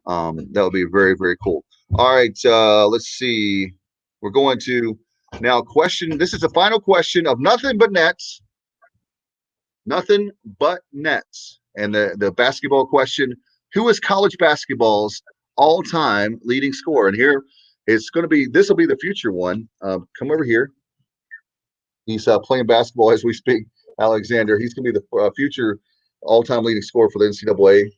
very, very cool. All right, let's see. We're going to now question. This is the final question of nothing but nets. Nothing but nets. And the basketball question: who is college basketball's all-time leading scorer? And here it's going to be. This will be the future one. Come over here. He's playing basketball as we speak. Alexander. He's going to be the future all-time leading scorer for the NCAA,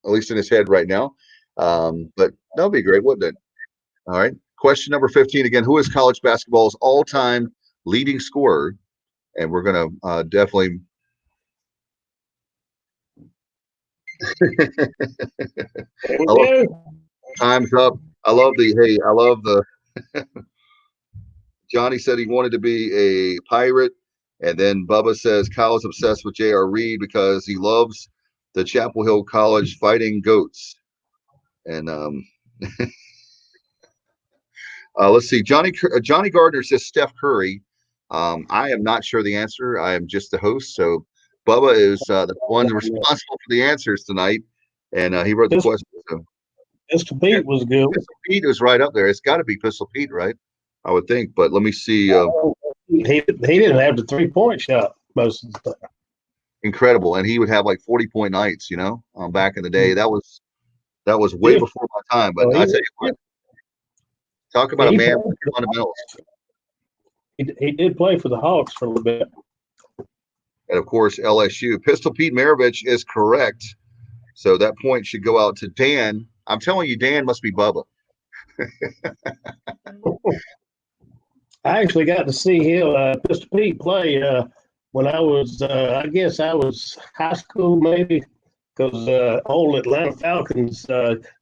at least in his head right now. But that would be great, wouldn't it? All right. Question number 15 again. Who is college basketball's all-time leading scorer? And we're going to definitely. Time's up. I love the Johnny said he wanted to be a pirate, and then Bubba says Kyle's obsessed with J.R. Reed because he loves the Chapel Hill College Fighting Goats. And let's see. Johnny Gardner says Steph Curry. I am not sure the answer. I am just the host. So Bubba is the one responsible for the answers tonight, and he wrote the question. So. Pistol Pete was good. Pistol Pete was right up there. It's got to be Pistol Pete, right? I would think. But let me see. He didn't have the 3-point shot most of the time. Incredible, and he would have like 40-point nights. Back in the day, that was way before my time. But I tell you what, talk about a man with fundamentals. He did play for the Hawks for a little bit. And of course, LSU. Pistol Pete Maravich is correct. So that point should go out to Dan. I'm telling you, Dan must be Bubba. I actually got to see him, Pistol Pete, play when I was, I guess I was high school maybe, because old Atlanta Falcons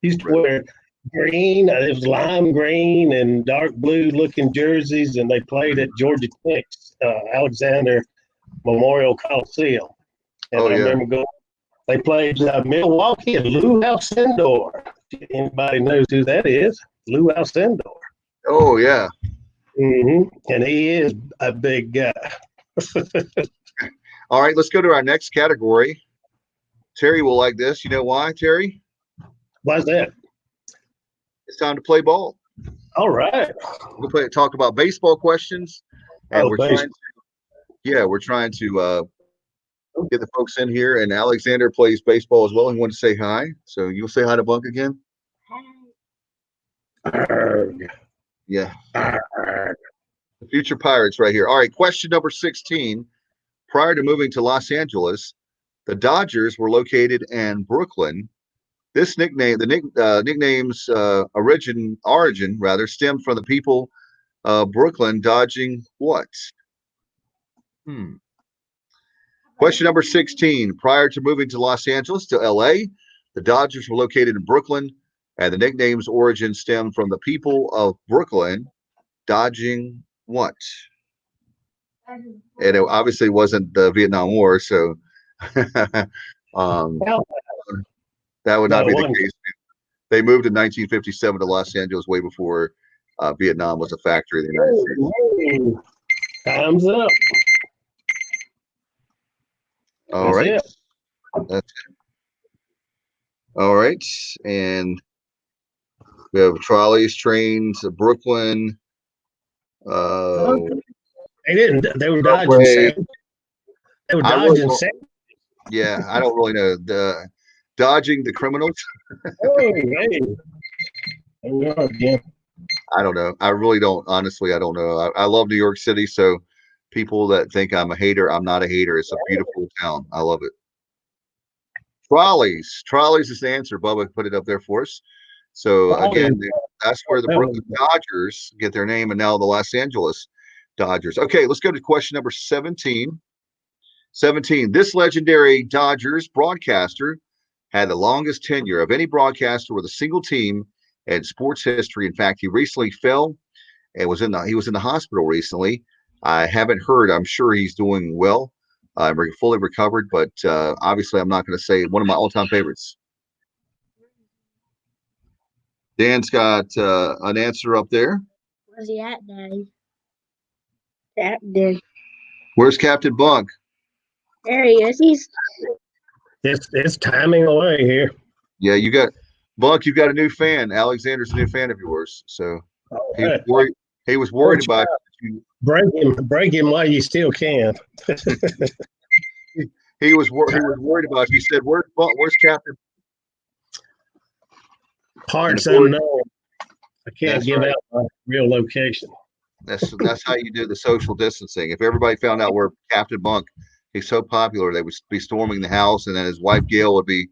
used to wear green. It was lime green and dark blue looking jerseys, and they played at Georgia Tech's Alexander Memorial Coliseum. And I remember going. They played Milwaukee and Lou Alcindor. Anybody knows who that is? Lou Alcindor. Oh, yeah. And he is a big guy. All right, let's go to our next category. Terry will like this. You know why, Terry? Why's that? It's time to play ball. All right. We'll talk about baseball questions. And we're trying to get the folks in here. And Alexander plays baseball as well. He wanted to say hi. So you'll say hi to Bunk again? Yeah. The future Pirates right here. All right, question number 16. Prior to moving to Los Angeles, the Dodgers were located in Brooklyn. This nickname, nickname's origin rather, stemmed from the people of Brooklyn dodging what? Question number 16. Prior to moving to Los Angeles to LA, the Dodgers were located in Brooklyn, and the nickname's origin stemmed from the people of Brooklyn dodging what? And it obviously wasn't the Vietnam War, so that would not be the case. They moved in 1957 to Los Angeles way before Vietnam was a factor in the United States. Time's up. All right. That's it. All right. And we have trolleys, trains, Brooklyn. They didn't. They were dodging sand. They were dodging sand. Yeah, I don't really know. Dodging the criminals. Hey. I don't know. I really don't. Honestly, I don't know. I love New York City, so people that think I'm a hater, I'm not a hater. It's a beautiful town. I love it. Trolleys. Trolleys is the answer. Bubba put it up there for us. So again, that's where the Brooklyn Dodgers get their name, and now the Los Angeles Dodgers. Okay, let's go to question number 17. 17. This legendary Dodgers broadcaster had the longest tenure of any broadcaster with a single team in sports history. In fact, he recently fell and he was in the hospital recently. I haven't heard. I'm sure he's doing well. I'm fully recovered, but obviously I'm not going to say one of my all-time favorites. Dan's got an answer up there. Where's he at, Daddy? Captain. Where's Captain Bunk? There he is. It's timing away here. Yeah, you got Bunk. You got a new fan. Alexander's a new fan of yours. So he was worried about you. Break him while you still can. He was worried about you. He said, "Where's Captain?" Parts unknown. I can't give out my real location. That's how you do the social distancing. If everybody found out where Captain Bunk, he's so popular, they would be storming the house, and then his wife Gail would be,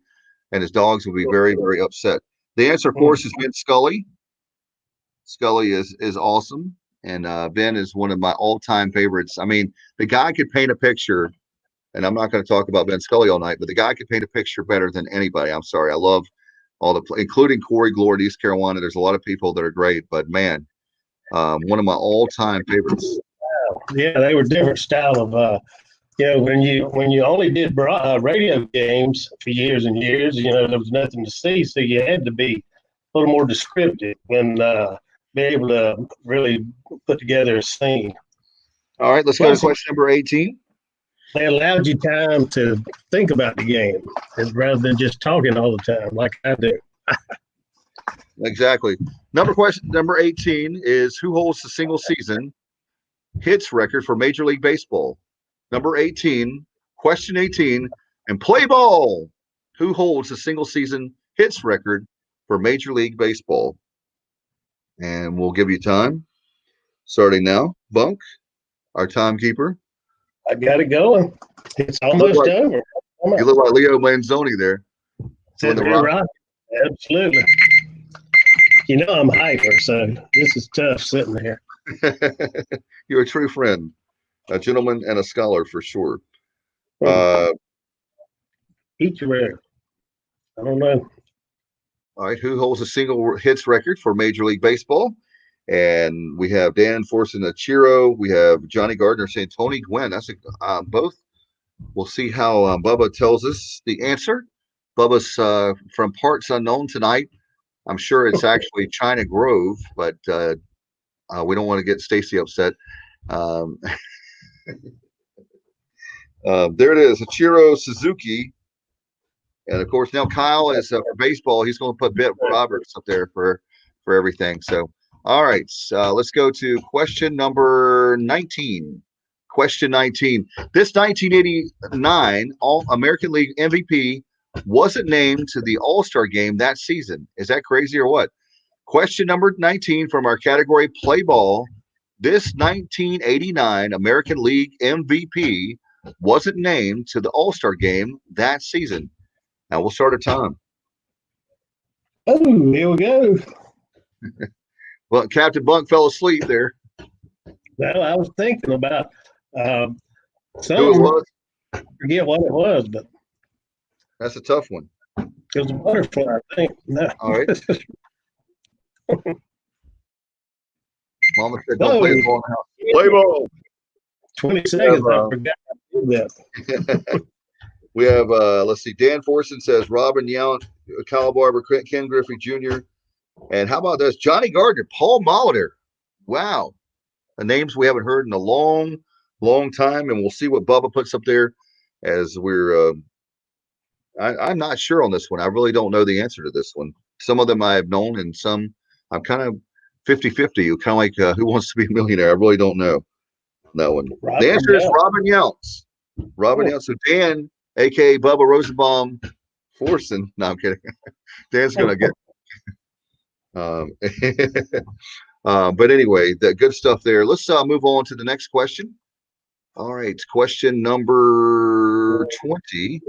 and his dogs would be very, very upset. The answer, of course, is Ben Scully. Scully is awesome, and Ben is one of my all-time favorites. I mean, the guy could paint a picture, and I'm not going to talk about Ben Scully all night, but the guy could paint a picture better than anybody. I'm sorry, I love all including Corey Glory, East Carolina. There's a lot of people that are great, but man, one of my all-time favorites. Yeah, they were different style of. When you only did radio games for years and years, there was nothing to see, so you had to be a little more descriptive when be able to really put together a scene. All right, let's go to question number 18. They allowed you time to think about the game rather than just talking all the time like I do. Exactly. Question number 18 is who holds the single season hits record for Major League Baseball? Number 18, question 18, and play ball. Who holds the single season hits record for Major League Baseball? And we'll give you time. Starting now. Bunk, our timekeeper. I got it going. It's almost over. You look like Leo Manzoni there. Right. Absolutely. I'm hyper, so this is tough sitting here. You're a true friend, a gentleman and a scholar for sure. Each rare. I don't know. All right, who holds a single hits record for Major League Baseball? And we have Dan forcing a Chiro. We have Johnny Gardner saying Tony Gwynn. That's both. We'll see how Bubba tells us the answer. Bubba's from parts unknown tonight. I'm sure it's actually China Grove, but we don't want to get Stacy upset. There it is, Ichiro Suzuki. And, of course, now Kyle is for baseball. He's going to put Bit Roberts up there for everything. So, all right, let's go to question number 19. Question 19. This 1989 All-American League MVP wasn't named to the All-Star game that season. Is that crazy or what? Question number 19 from our category Play Ball. This 1989 American League MVP wasn't named to the All-Star game that season. Now we'll start a time. Oh, here we go. Well, Captain Bunk fell asleep there. Well, I was thinking about Who it some, was? forget what it was, but That's a tough one. it was a butterfly, I think. No. All right. Mama said, "Don't play the ball in the house." Play ball. 20 seconds. I forgot to do that. We have, let's see, Dan Forson says Robin Yount, Kyle Barber, Ken Griffey Jr. And how about this? Johnny Gardner, Paul Molitor. Wow. The names we haven't heard in a long, long time. And we'll see what Bubba puts up there as we're, I'm not sure on this one. I really don't know the answer to this one. Some of them I have known and some I'm kind of 50-50. Kind of like Who Wants to Be a Millionaire? I really don't know that one. Robin The answer is Yount. Robin Yount. Robin Yount. So Dan, a.k.a. Bubba Rosenbaum Forson. No, I'm kidding. Dan's going to get but anyway, the good stuff there. Let's move on to the next question. All right, question number 20.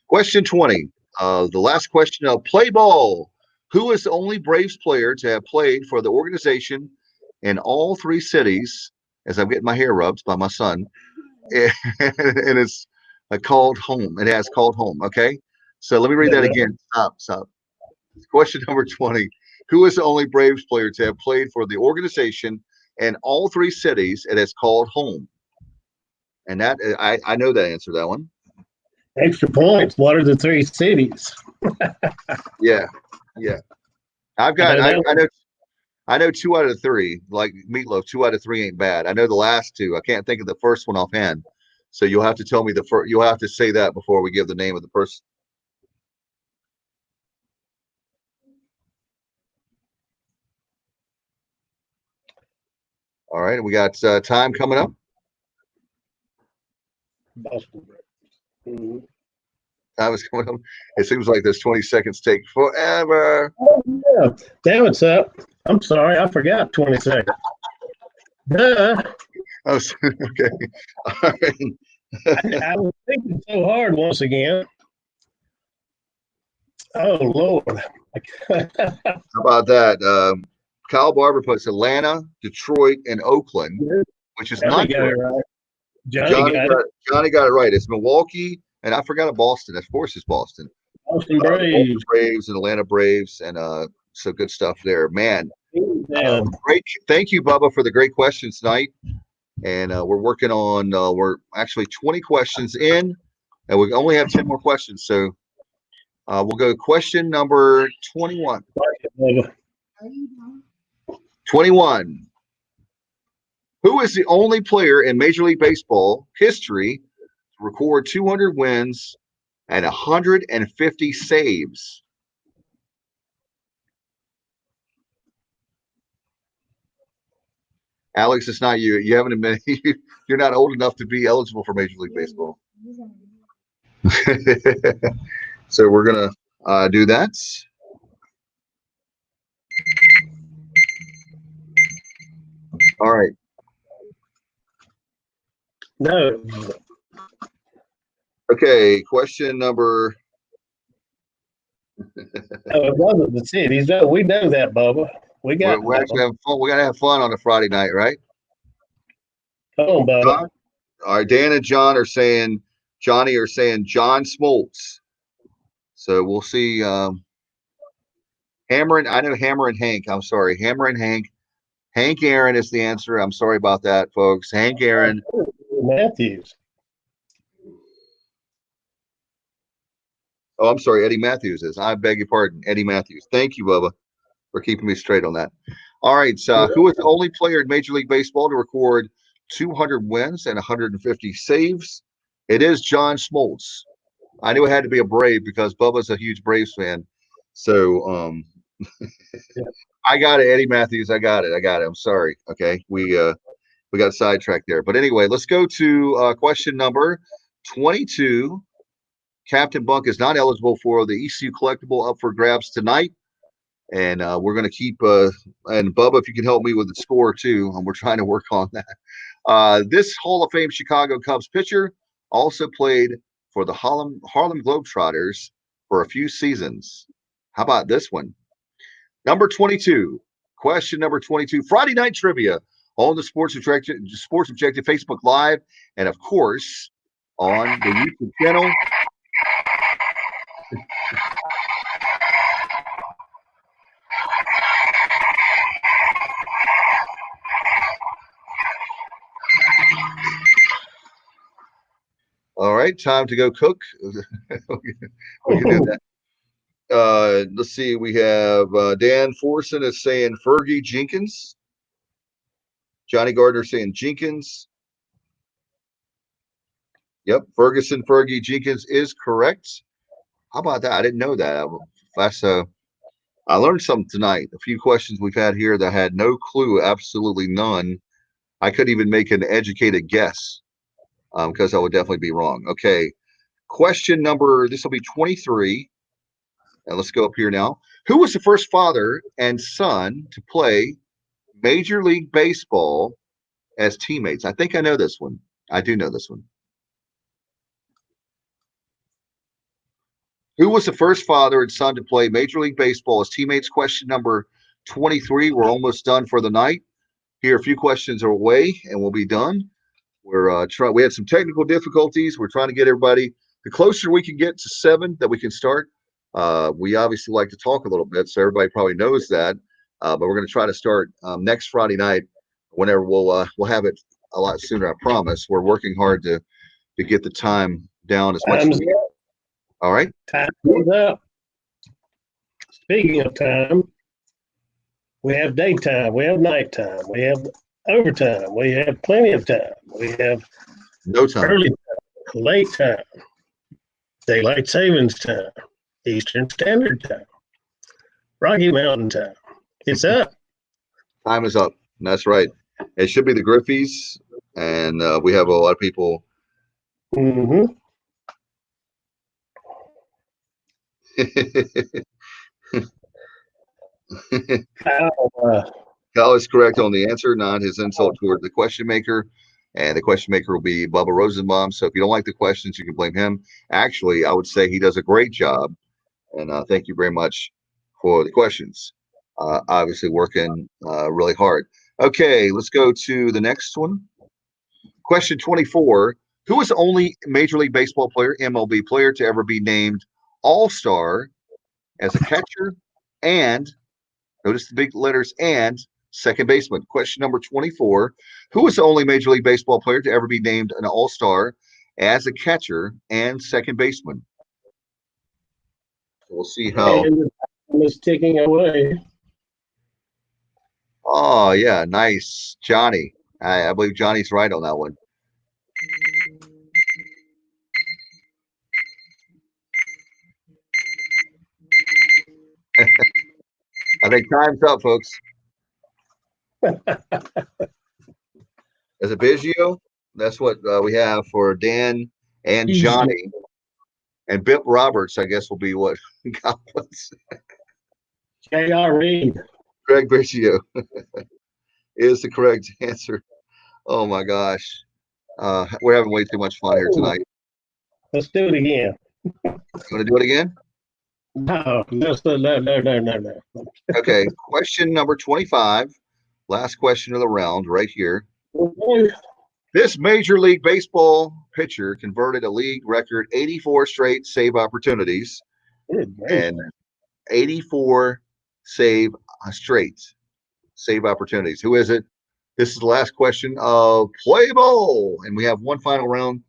Question 20. The last question of play ball. Who is the only Braves player to have played for the organization in all three cities? As I'm getting my hair rubbed by my son, and it's called home. It has called home. Okay, so let me read that again. Stop. Question number 20. Who is the only Braves player to have played for the organization in all three cities it has called home? And that I know that answer to that one. Extra points. What are the three cities? Yeah. I've got I know 2 out of 3. Like Meatloaf, 2 out of 3 ain't bad. I know the last 2. I can't think of the first one offhand. So you'll have to tell me the first. You'll have to say that before we give the name of the person. All right, we got time coming up. Boston. Mm-hmm. Time is coming up. It seems like those 20 seconds take forever. Oh, yeah. Damn, it's up. I'm sorry, I forgot 20 seconds. Duh. Oh, okay. All right. I was thinking so hard once again. Oh, Lord. How about that? Kyle Barber puts Atlanta, Detroit, and Oakland, which is Johnny not got it right. Johnny got it right. It's Milwaukee, and I forgot of Boston. Of course, it's Boston. Boston Braves. Braves and Atlanta Braves, and so good stuff there, man. Great. Thank you, Bubba, for the great questions tonight. And we're working on. We're actually 20 questions in, and we only have 10 more questions. So we'll go question number 21. 21. Who is the only player in Major League Baseball history to record 200 wins and 150 saves? Alex, it's not you. You haven't been. You're not old enough to be eligible for Major League Baseball. So we're gonna do that. All right. No. Okay. Question number. It wasn't the cities. No, we know that, Bubba. We're actually having fun. We gotta have fun on a Friday night, right? Come on, Bubba. All right. Dan and John are saying Johnny are saying John Smoltz. So we'll see. Hammer and I know Hammer and Hank. I'm sorry, Hammer and Hank. Hank Aaron is the answer. I'm sorry about that, folks. Hank Aaron. Matthews. Oh, I'm sorry. Eddie Matthews is. I beg your pardon. Eddie Matthews. Thank you, Bubba, for keeping me straight on that. All right. So who is the only player in Major League Baseball to record 200 wins and 150 saves? It is John Smoltz. I knew it had to be a Brave because Bubba's a huge Braves fan. So I got it, Eddie Matthews. I got it. I'm sorry. Okay. We got sidetracked there. But anyway, let's go to question number 22. Captain Bunk is not eligible for the ECU collectible up for grabs tonight. And we're going to keep and Bubba, if you can help me with the score too, we're trying to work on that. This Hall of Fame Chicago Cubs pitcher also played for the Harlem Globetrotters for a few seasons? How about this one? Number 22. Question number 22. Friday night trivia on the Sports Objective Facebook Live, and of course on the YouTube channel. All right, time to go cook. We can do that. Let's see. We have Dan Forson is saying Fergie Jenkins. Johnny Gardner saying Jenkins. Yep, Fergie Jenkins is correct. How about that? I didn't know that. I learned something tonight. A few questions we've had here that I had no clue, absolutely none. I couldn't even make an educated guess because I would definitely be wrong. Okay, question number, this will be 23. And let's go up here now. Who was the first father and son to play Major League Baseball as teammates? I think I know this one. I do know this one. Who was the first father and son to play Major League Baseball as teammates? Question number 23. We're almost done for the night. Here, a few questions are away, and we'll be done. We had some technical difficulties. We're trying to get everybody. The closer we can get to 7 that we can start. We obviously like to talk a little bit, so everybody probably knows that. But we're going to try to start next Friday night. Whenever we'll have it a lot sooner. I promise. We're working hard to get the time down as much as we can. All right. Time is up. Speaking of time, we have daytime, we have nighttime, we have overtime, we have plenty of time, we have no time, early time, late time, daylight savings time, Eastern Standard Time, Rocky Mountain Time. It's up. Time is up. That's right. It should be the Griffies, and we have a lot of people. Mm-hmm. Kyle is correct on the answer, not his insult toward the question maker. And the question maker will be Bubba Rosenbaum. So if you don't like the questions, you can blame him. Actually, I would say he does a great job. And thank you very much for the questions. Obviously working really hard. Okay, let's go to the next one. Question 24. Who was the only Major League Baseball player, MLB player, to ever be named All-Star as a catcher and, notice the big letters, and second baseman? Question number 24. Who was the only Major League Baseball player to ever be named an All-Star as a catcher and second baseman? So we'll see how. And it's ticking away. Oh, yeah, nice. Johnny. I believe Johnny's right on that one. I think time's up, folks. Is it Biggio? That's what we have for Dan and Johnny. And Bip Roberts, I guess, will be what Goblins. J.R. Reed. Greg Biggio is the correct answer. Oh, my gosh. We're having way too much fun here tonight. Let's do it again. You want to do it again? No. Okay, question number 25. Last question of the round right here. This Major League Baseball pitcher converted a league record 84 straight save opportunities and 84 straight save opportunities. Who is it? This is the last question of Play Ball, and we have one final round.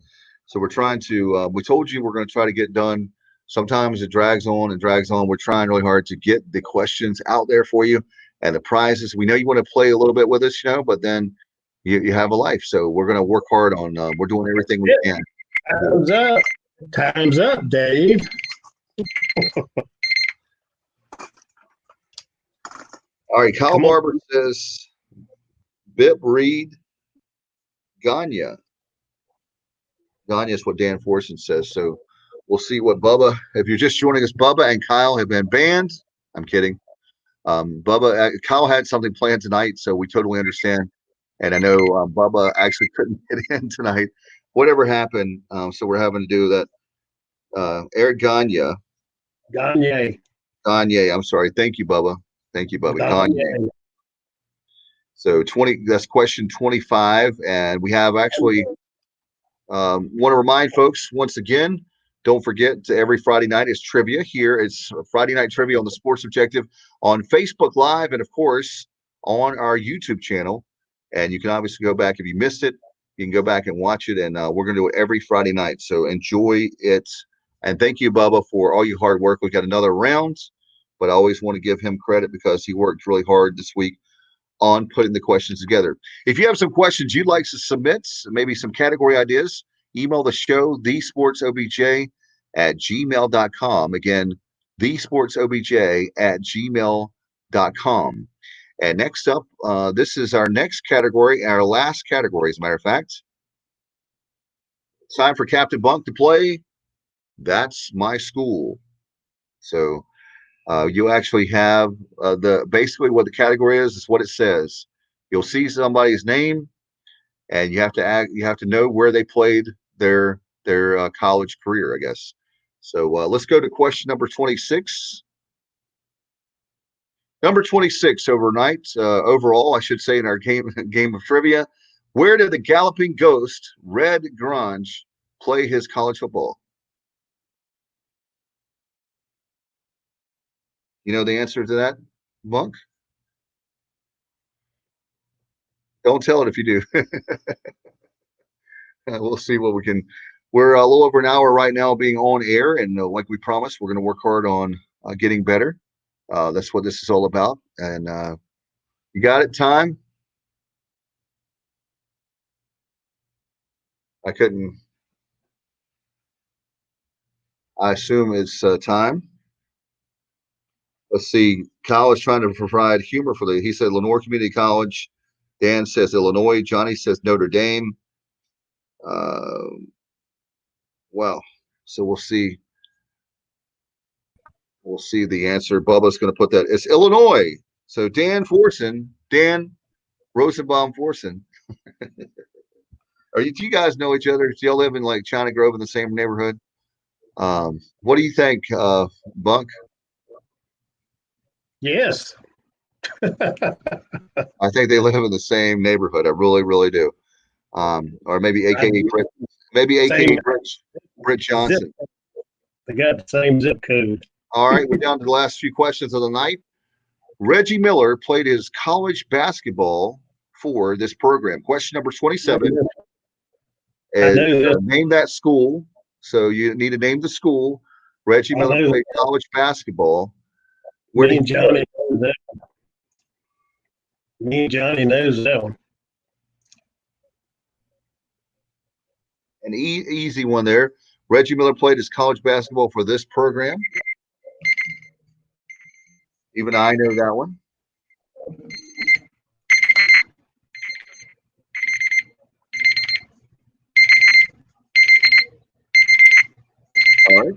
So we're trying to, we told you we're going to try to get done. Sometimes it drags on and drags on. We're trying really hard to get the questions out there for you and the prizes. We know you want to play a little bit with us, but then you have a life. So we're going to work hard on, we're doing everything we can. Time's up. Time's up, Dave. All right, Kyle Barber says Bip Reed Gagne. Gagne is what Dan Forson says. So we'll see what Bubba, if you're just joining us, Bubba and Kyle have been banned. I'm kidding. Kyle had something planned tonight, so we totally understand. And I know Bubba actually couldn't get in tonight. Whatever happened, so we're having to do that. Eric Gagne. Gagne. Gagne. I'm sorry. Thank you, Bubba. Thank you, Bubba. Gagne. So 20. That's question 25, and we have actually. Want to remind folks once again. Don't forget to every Friday night is trivia here. It's Friday night trivia on the Sports Objective on Facebook Live and of course on our YouTube channel. And you can obviously go back if you missed it. You can go back and watch it. And we're going to do it every Friday night. So enjoy it. And thank you, Bubba, for all your hard work. We got another round, but I always want to give him credit because he worked really hard this week on putting the questions together. If you have some questions you'd like to submit, maybe some category ideas, email the show, thesportsobj@gmail.com. Again, thesportsobj@gmail.com. And next up, this is our next category, our last category, as a matter of fact. It's time for Captain Bunk to play That's My School. So you actually have basically what the category is what it says. You'll see somebody's name, and you have to know where they played their college career, I guess. So let's go to question number 26. Number 26 overall, I should say, in our game of trivia. Where did the Galloping Ghost, Red Grange, play his college football? You know the answer to that, Monk? Don't tell it if you do. We'll see what we can. We're a little over an hour right now being on air, and like we promised, we're going to work hard on getting better. That's what this is all about. And you got it, time? I couldn't. I assume it's time. Let's see. Kyle is trying to provide humor for he said Lenore Community College. Dan says Illinois. Johnny says Notre Dame. Well, so we'll see. We'll see the answer. Bubba's going to put that. It's Illinois. So Dan Rosenbaum Forsen. Do you guys know each other? Do y'all live in like China Grove in the same neighborhood? What do you think, Bunk? Yes. I think they live in the same neighborhood. I really, really do. Or maybe AKA Britt Johnson. They got the same zip code. All right, we're down to the last few questions of the night. Reggie Miller played his college basketball for this program. Question number 27 is name that school. So you need to name the school. Reggie Miller played college basketball. Me and Johnny knows that one. An easy one there. Reggie Miller played his college basketball for this program. Even I know that one. All right.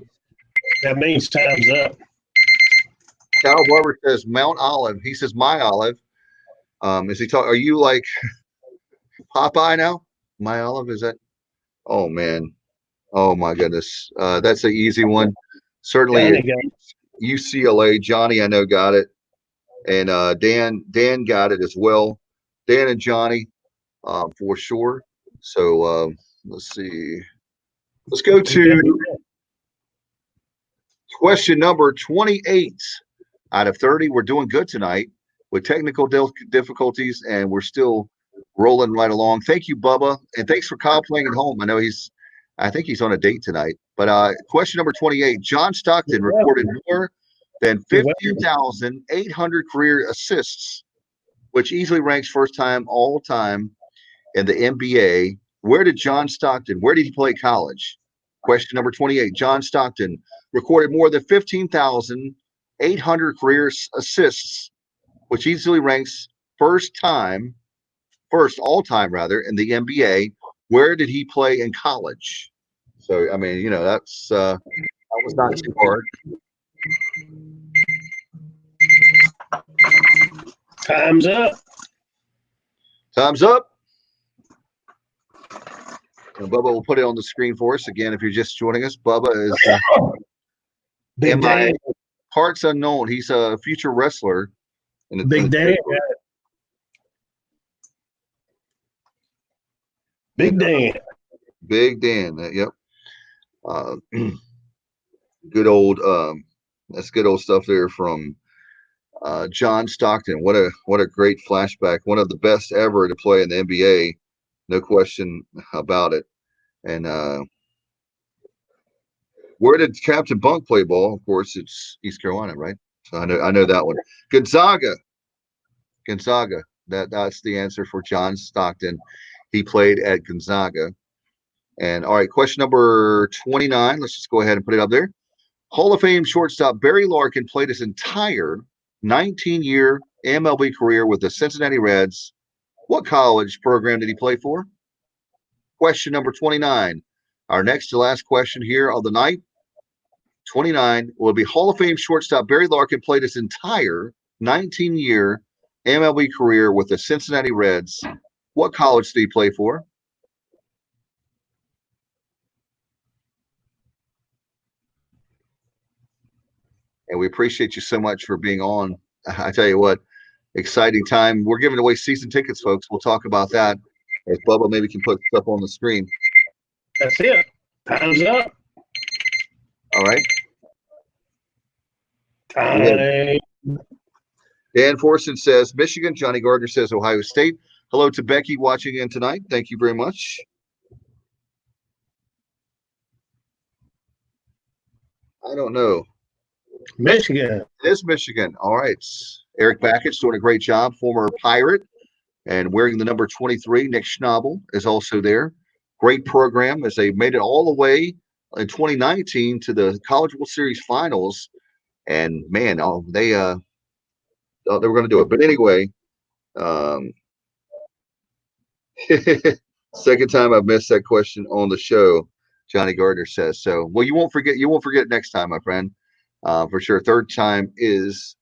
That means time's up. Cal Barber says Mount Olive. He says My Olive. Is he talking? Are you like Popeye now? My Olive, is that? Oh man. Oh my goodness. That's an easy one. Certainly UCLA. Johnny, I know, got it. And Dan got it as well. Dan and Johnny, for sure. So let's see. Let's go to question number 28 out of 30. We're doing good tonight with technical difficulties, and we're still rolling right along. Thank you, Bubba, and thanks for Kyle playing at home. I think he's on a date tonight. But question number 28, John Stockton recorded more than 15,800 career assists, which easily ranks first time all time in the NBA. Where did he play college? Question number 28, John Stockton recorded more than 15,800 career assists, which easily ranks first all time in the NBA. Where did he play in college? So, I mean, that was not too hard. Time's up. Time's up. And Bubba will put it on the screen for us again. If you're just joining us, Bubba is Big Dan. parts unknown. He's a future wrestler. Big Dan. Big Dan. Big Dan. Yep. Good old. That's good old stuff there from John Stockton. What a great flashback. One of the best ever to play in the NBA. No question about it. And where did Captain Bunk play ball? Of course, it's East Carolina, right? So I know that one. Gonzaga. That's the answer for John Stockton. He played at Gonzaga. And all right, question number 29. Let's just go ahead and put it up there. Hall of Fame shortstop Barry Larkin played his entire 19-year MLB career with the Cincinnati Reds. What college program did he play for? Question number 29. Our next to last question here of the night. 29 will be Hall of Fame shortstop Barry Larkin played his entire 19-year MLB career with the Cincinnati Reds. What college did he play for? And we appreciate you so much for being on. I tell you what, exciting time. We're giving away season tickets, folks. We'll talk about that as Bubba maybe can put stuff on the screen. That's it. Time's up. All right. Time. Dan Forson says Michigan. Johnny Gardner says Ohio State. Hello to Becky watching in tonight. Thank you very much. I don't know. Michigan. It is Michigan. All right. Eric Bakich doing a great job, former Pirate, and wearing the number 23. Nick Schnabel is also there. Great program as they made it all the way in 2019 to the College World Series finals. And man, they were going to do it. But anyway, second time I've missed that question on the show, Johnny Gardner says. So, well, you won't forget next time, my friend. For sure. Third time is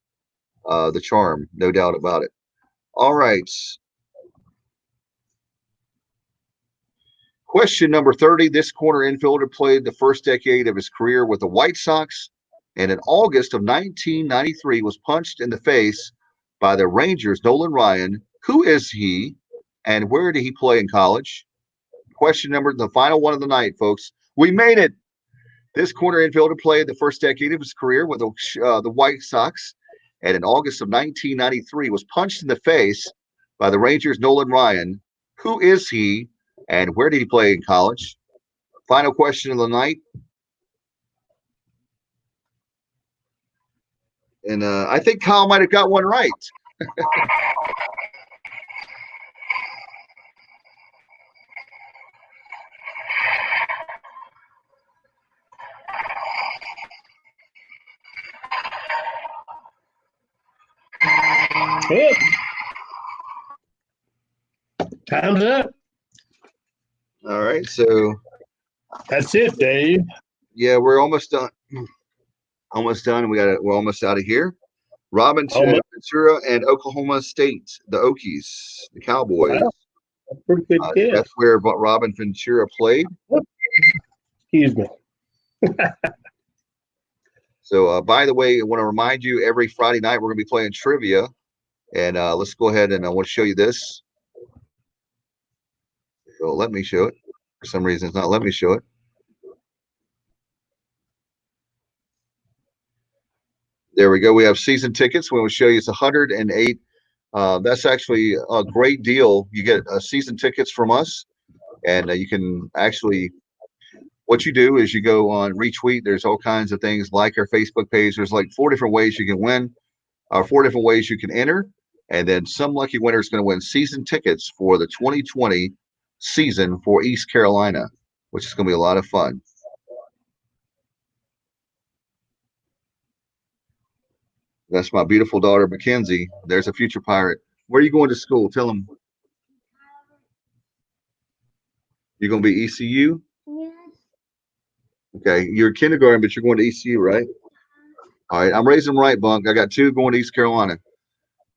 the charm, no doubt about it. All right. Question number 30. This corner infielder played the first decade of his career with the White Sox, and in August of 1993 was punched in the face by the Rangers' Nolan Ryan. Who is he, and where did he play in college? Question number, the final one of the night, folks. We made it. This corner infielder played the first decade of his career with the White Sox, and in August of 1993 was punched in the face by the Rangers' Nolan Ryan. Who is he, and where did he play in college? Final question of the night. And I think Kyle might have got one right. Good. Time's up. All right, so that's it, Dave. Yeah, we're almost done. Almost done. We're almost out of here. Robin Ventura and Oklahoma State, the Okies, the Cowboys. Wow. That's pretty good guess. That's where Robin Ventura played. Excuse me. So, by the way, I want to remind you, every Friday night we're going to be playing trivia. And let's go ahead and I want to show you this. So let me show it. For some reason, it's not letting me show it. There we go. We have season tickets. We will show you it's 108. That's actually a great deal. You get season tickets from us, and you can actually, what you do is you go on retweet. There's all kinds of things like our Facebook page. There's like 4 different ways you can win, or 4 different ways you can enter. And then some lucky winner is going to win season tickets for the 2020 season for East Carolina, which is going to be a lot of fun. That's my beautiful daughter, Mackenzie. There's a future Pirate. Where are you going to school? Tell them. You're going to be ECU? Yes. Okay. You're kindergarten, but you're going to ECU, right? All right. I'm raising them right, Bunk. I got 2 going to East Carolina.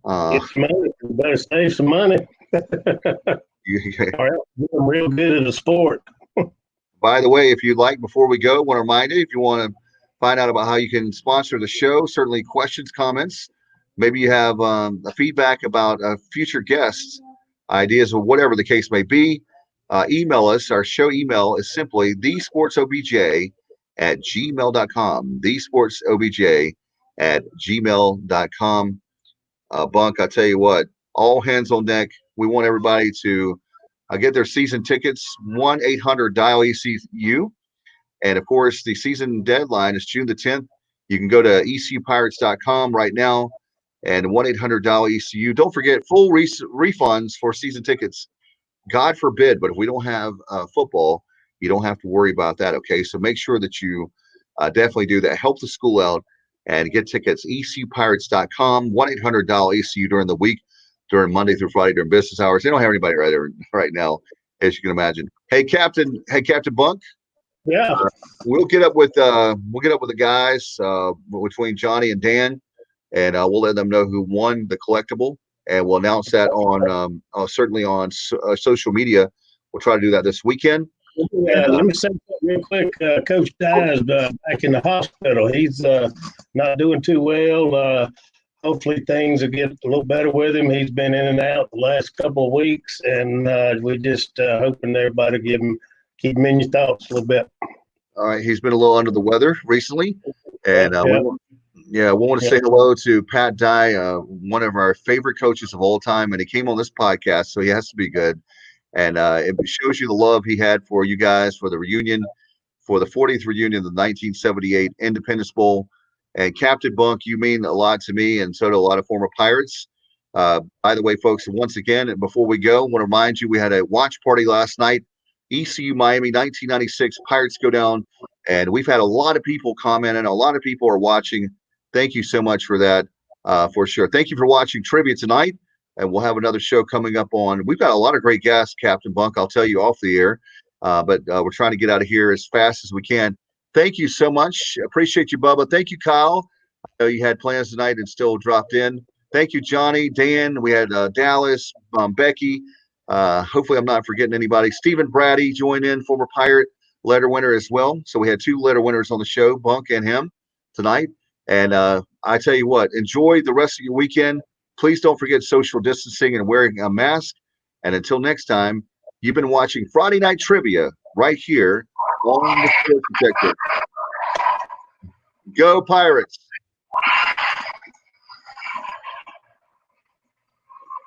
Get some money. You better save some money. All right. I'm real good at the sport. By the way, if you'd like, before we go, I want to remind you, if you want to find out about how you can sponsor the show, certainly questions, comments, maybe you have a feedback about future guests, ideas, or whatever the case may be, email us. Our show email is simply thesportsobj@gmail.com. Thesportsobj@gmail.com. Bunk, I tell you what, all hands on deck. We want everybody to get their season tickets. 1-800-DIAL-ECU. And of course, the season deadline is June the 10th. You can go to ecupirates.com right now and 1-800-DIAL-ECU. Don't forget full refunds for season tickets. God forbid, but if we don't have football, you don't have to worry about that. Okay, so make sure that you definitely do that. Help the school out and get tickets. ecupirates.com, 1-800-DIAL-ECU during the week, during Monday through Friday during business hours. They don't have anybody right now, as you can imagine. Hey, Captain Bunk. Yeah, We'll get up with the guys between Johnny and Dan, and we'll let them know who won the collectible, and we'll announce that on certainly on social media. We'll try to do that this weekend. let me say something real quick. Coach Dye's back in the hospital. He's not doing too well. Hopefully things will get a little better with him. He's been in and out the last couple of weeks, and we're just hoping everybody keep him in your thoughts a little bit. All right, he's been a little under the weather recently, and we want to say hello to Pat Dye, one of our favorite coaches of all time, and he came on this podcast, so he has to be good. And it shows you the love he had for you guys for the reunion, for the 40th reunion of the 1978 Independence Bowl. And Captain Bunk, you mean a lot to me, and so do a lot of former Pirates. By the way, folks, once again, and before we go, I want to remind you we had a watch party last night. ECU Miami 1996 Pirates go down, and we've had a lot of people commenting. A lot of people are watching. Thank you so much for that, for sure. Thank you for watching trivia tonight, and we'll have another show coming up on. We've got a lot of great guests, Captain Bunk. I'll tell you off the air, but we're trying to get out of here as fast as we can. Thank you so much. Appreciate you, Bubba. Thank you, Kyle. I know you had plans tonight and still dropped in. Thank you, Johnny, Dan. We had Dallas, Becky. Hopefully I'm not forgetting anybody. Stephen Brady joined in, former Pirate letter winner as well. So we had two letter winners on the show, Bunk and him, tonight. And I tell you what, enjoy the rest of your weekend. Please don't forget social distancing and wearing a mask. And until next time, you've been watching Friday Night Trivia right here on the Sports Objective. Go Pirates!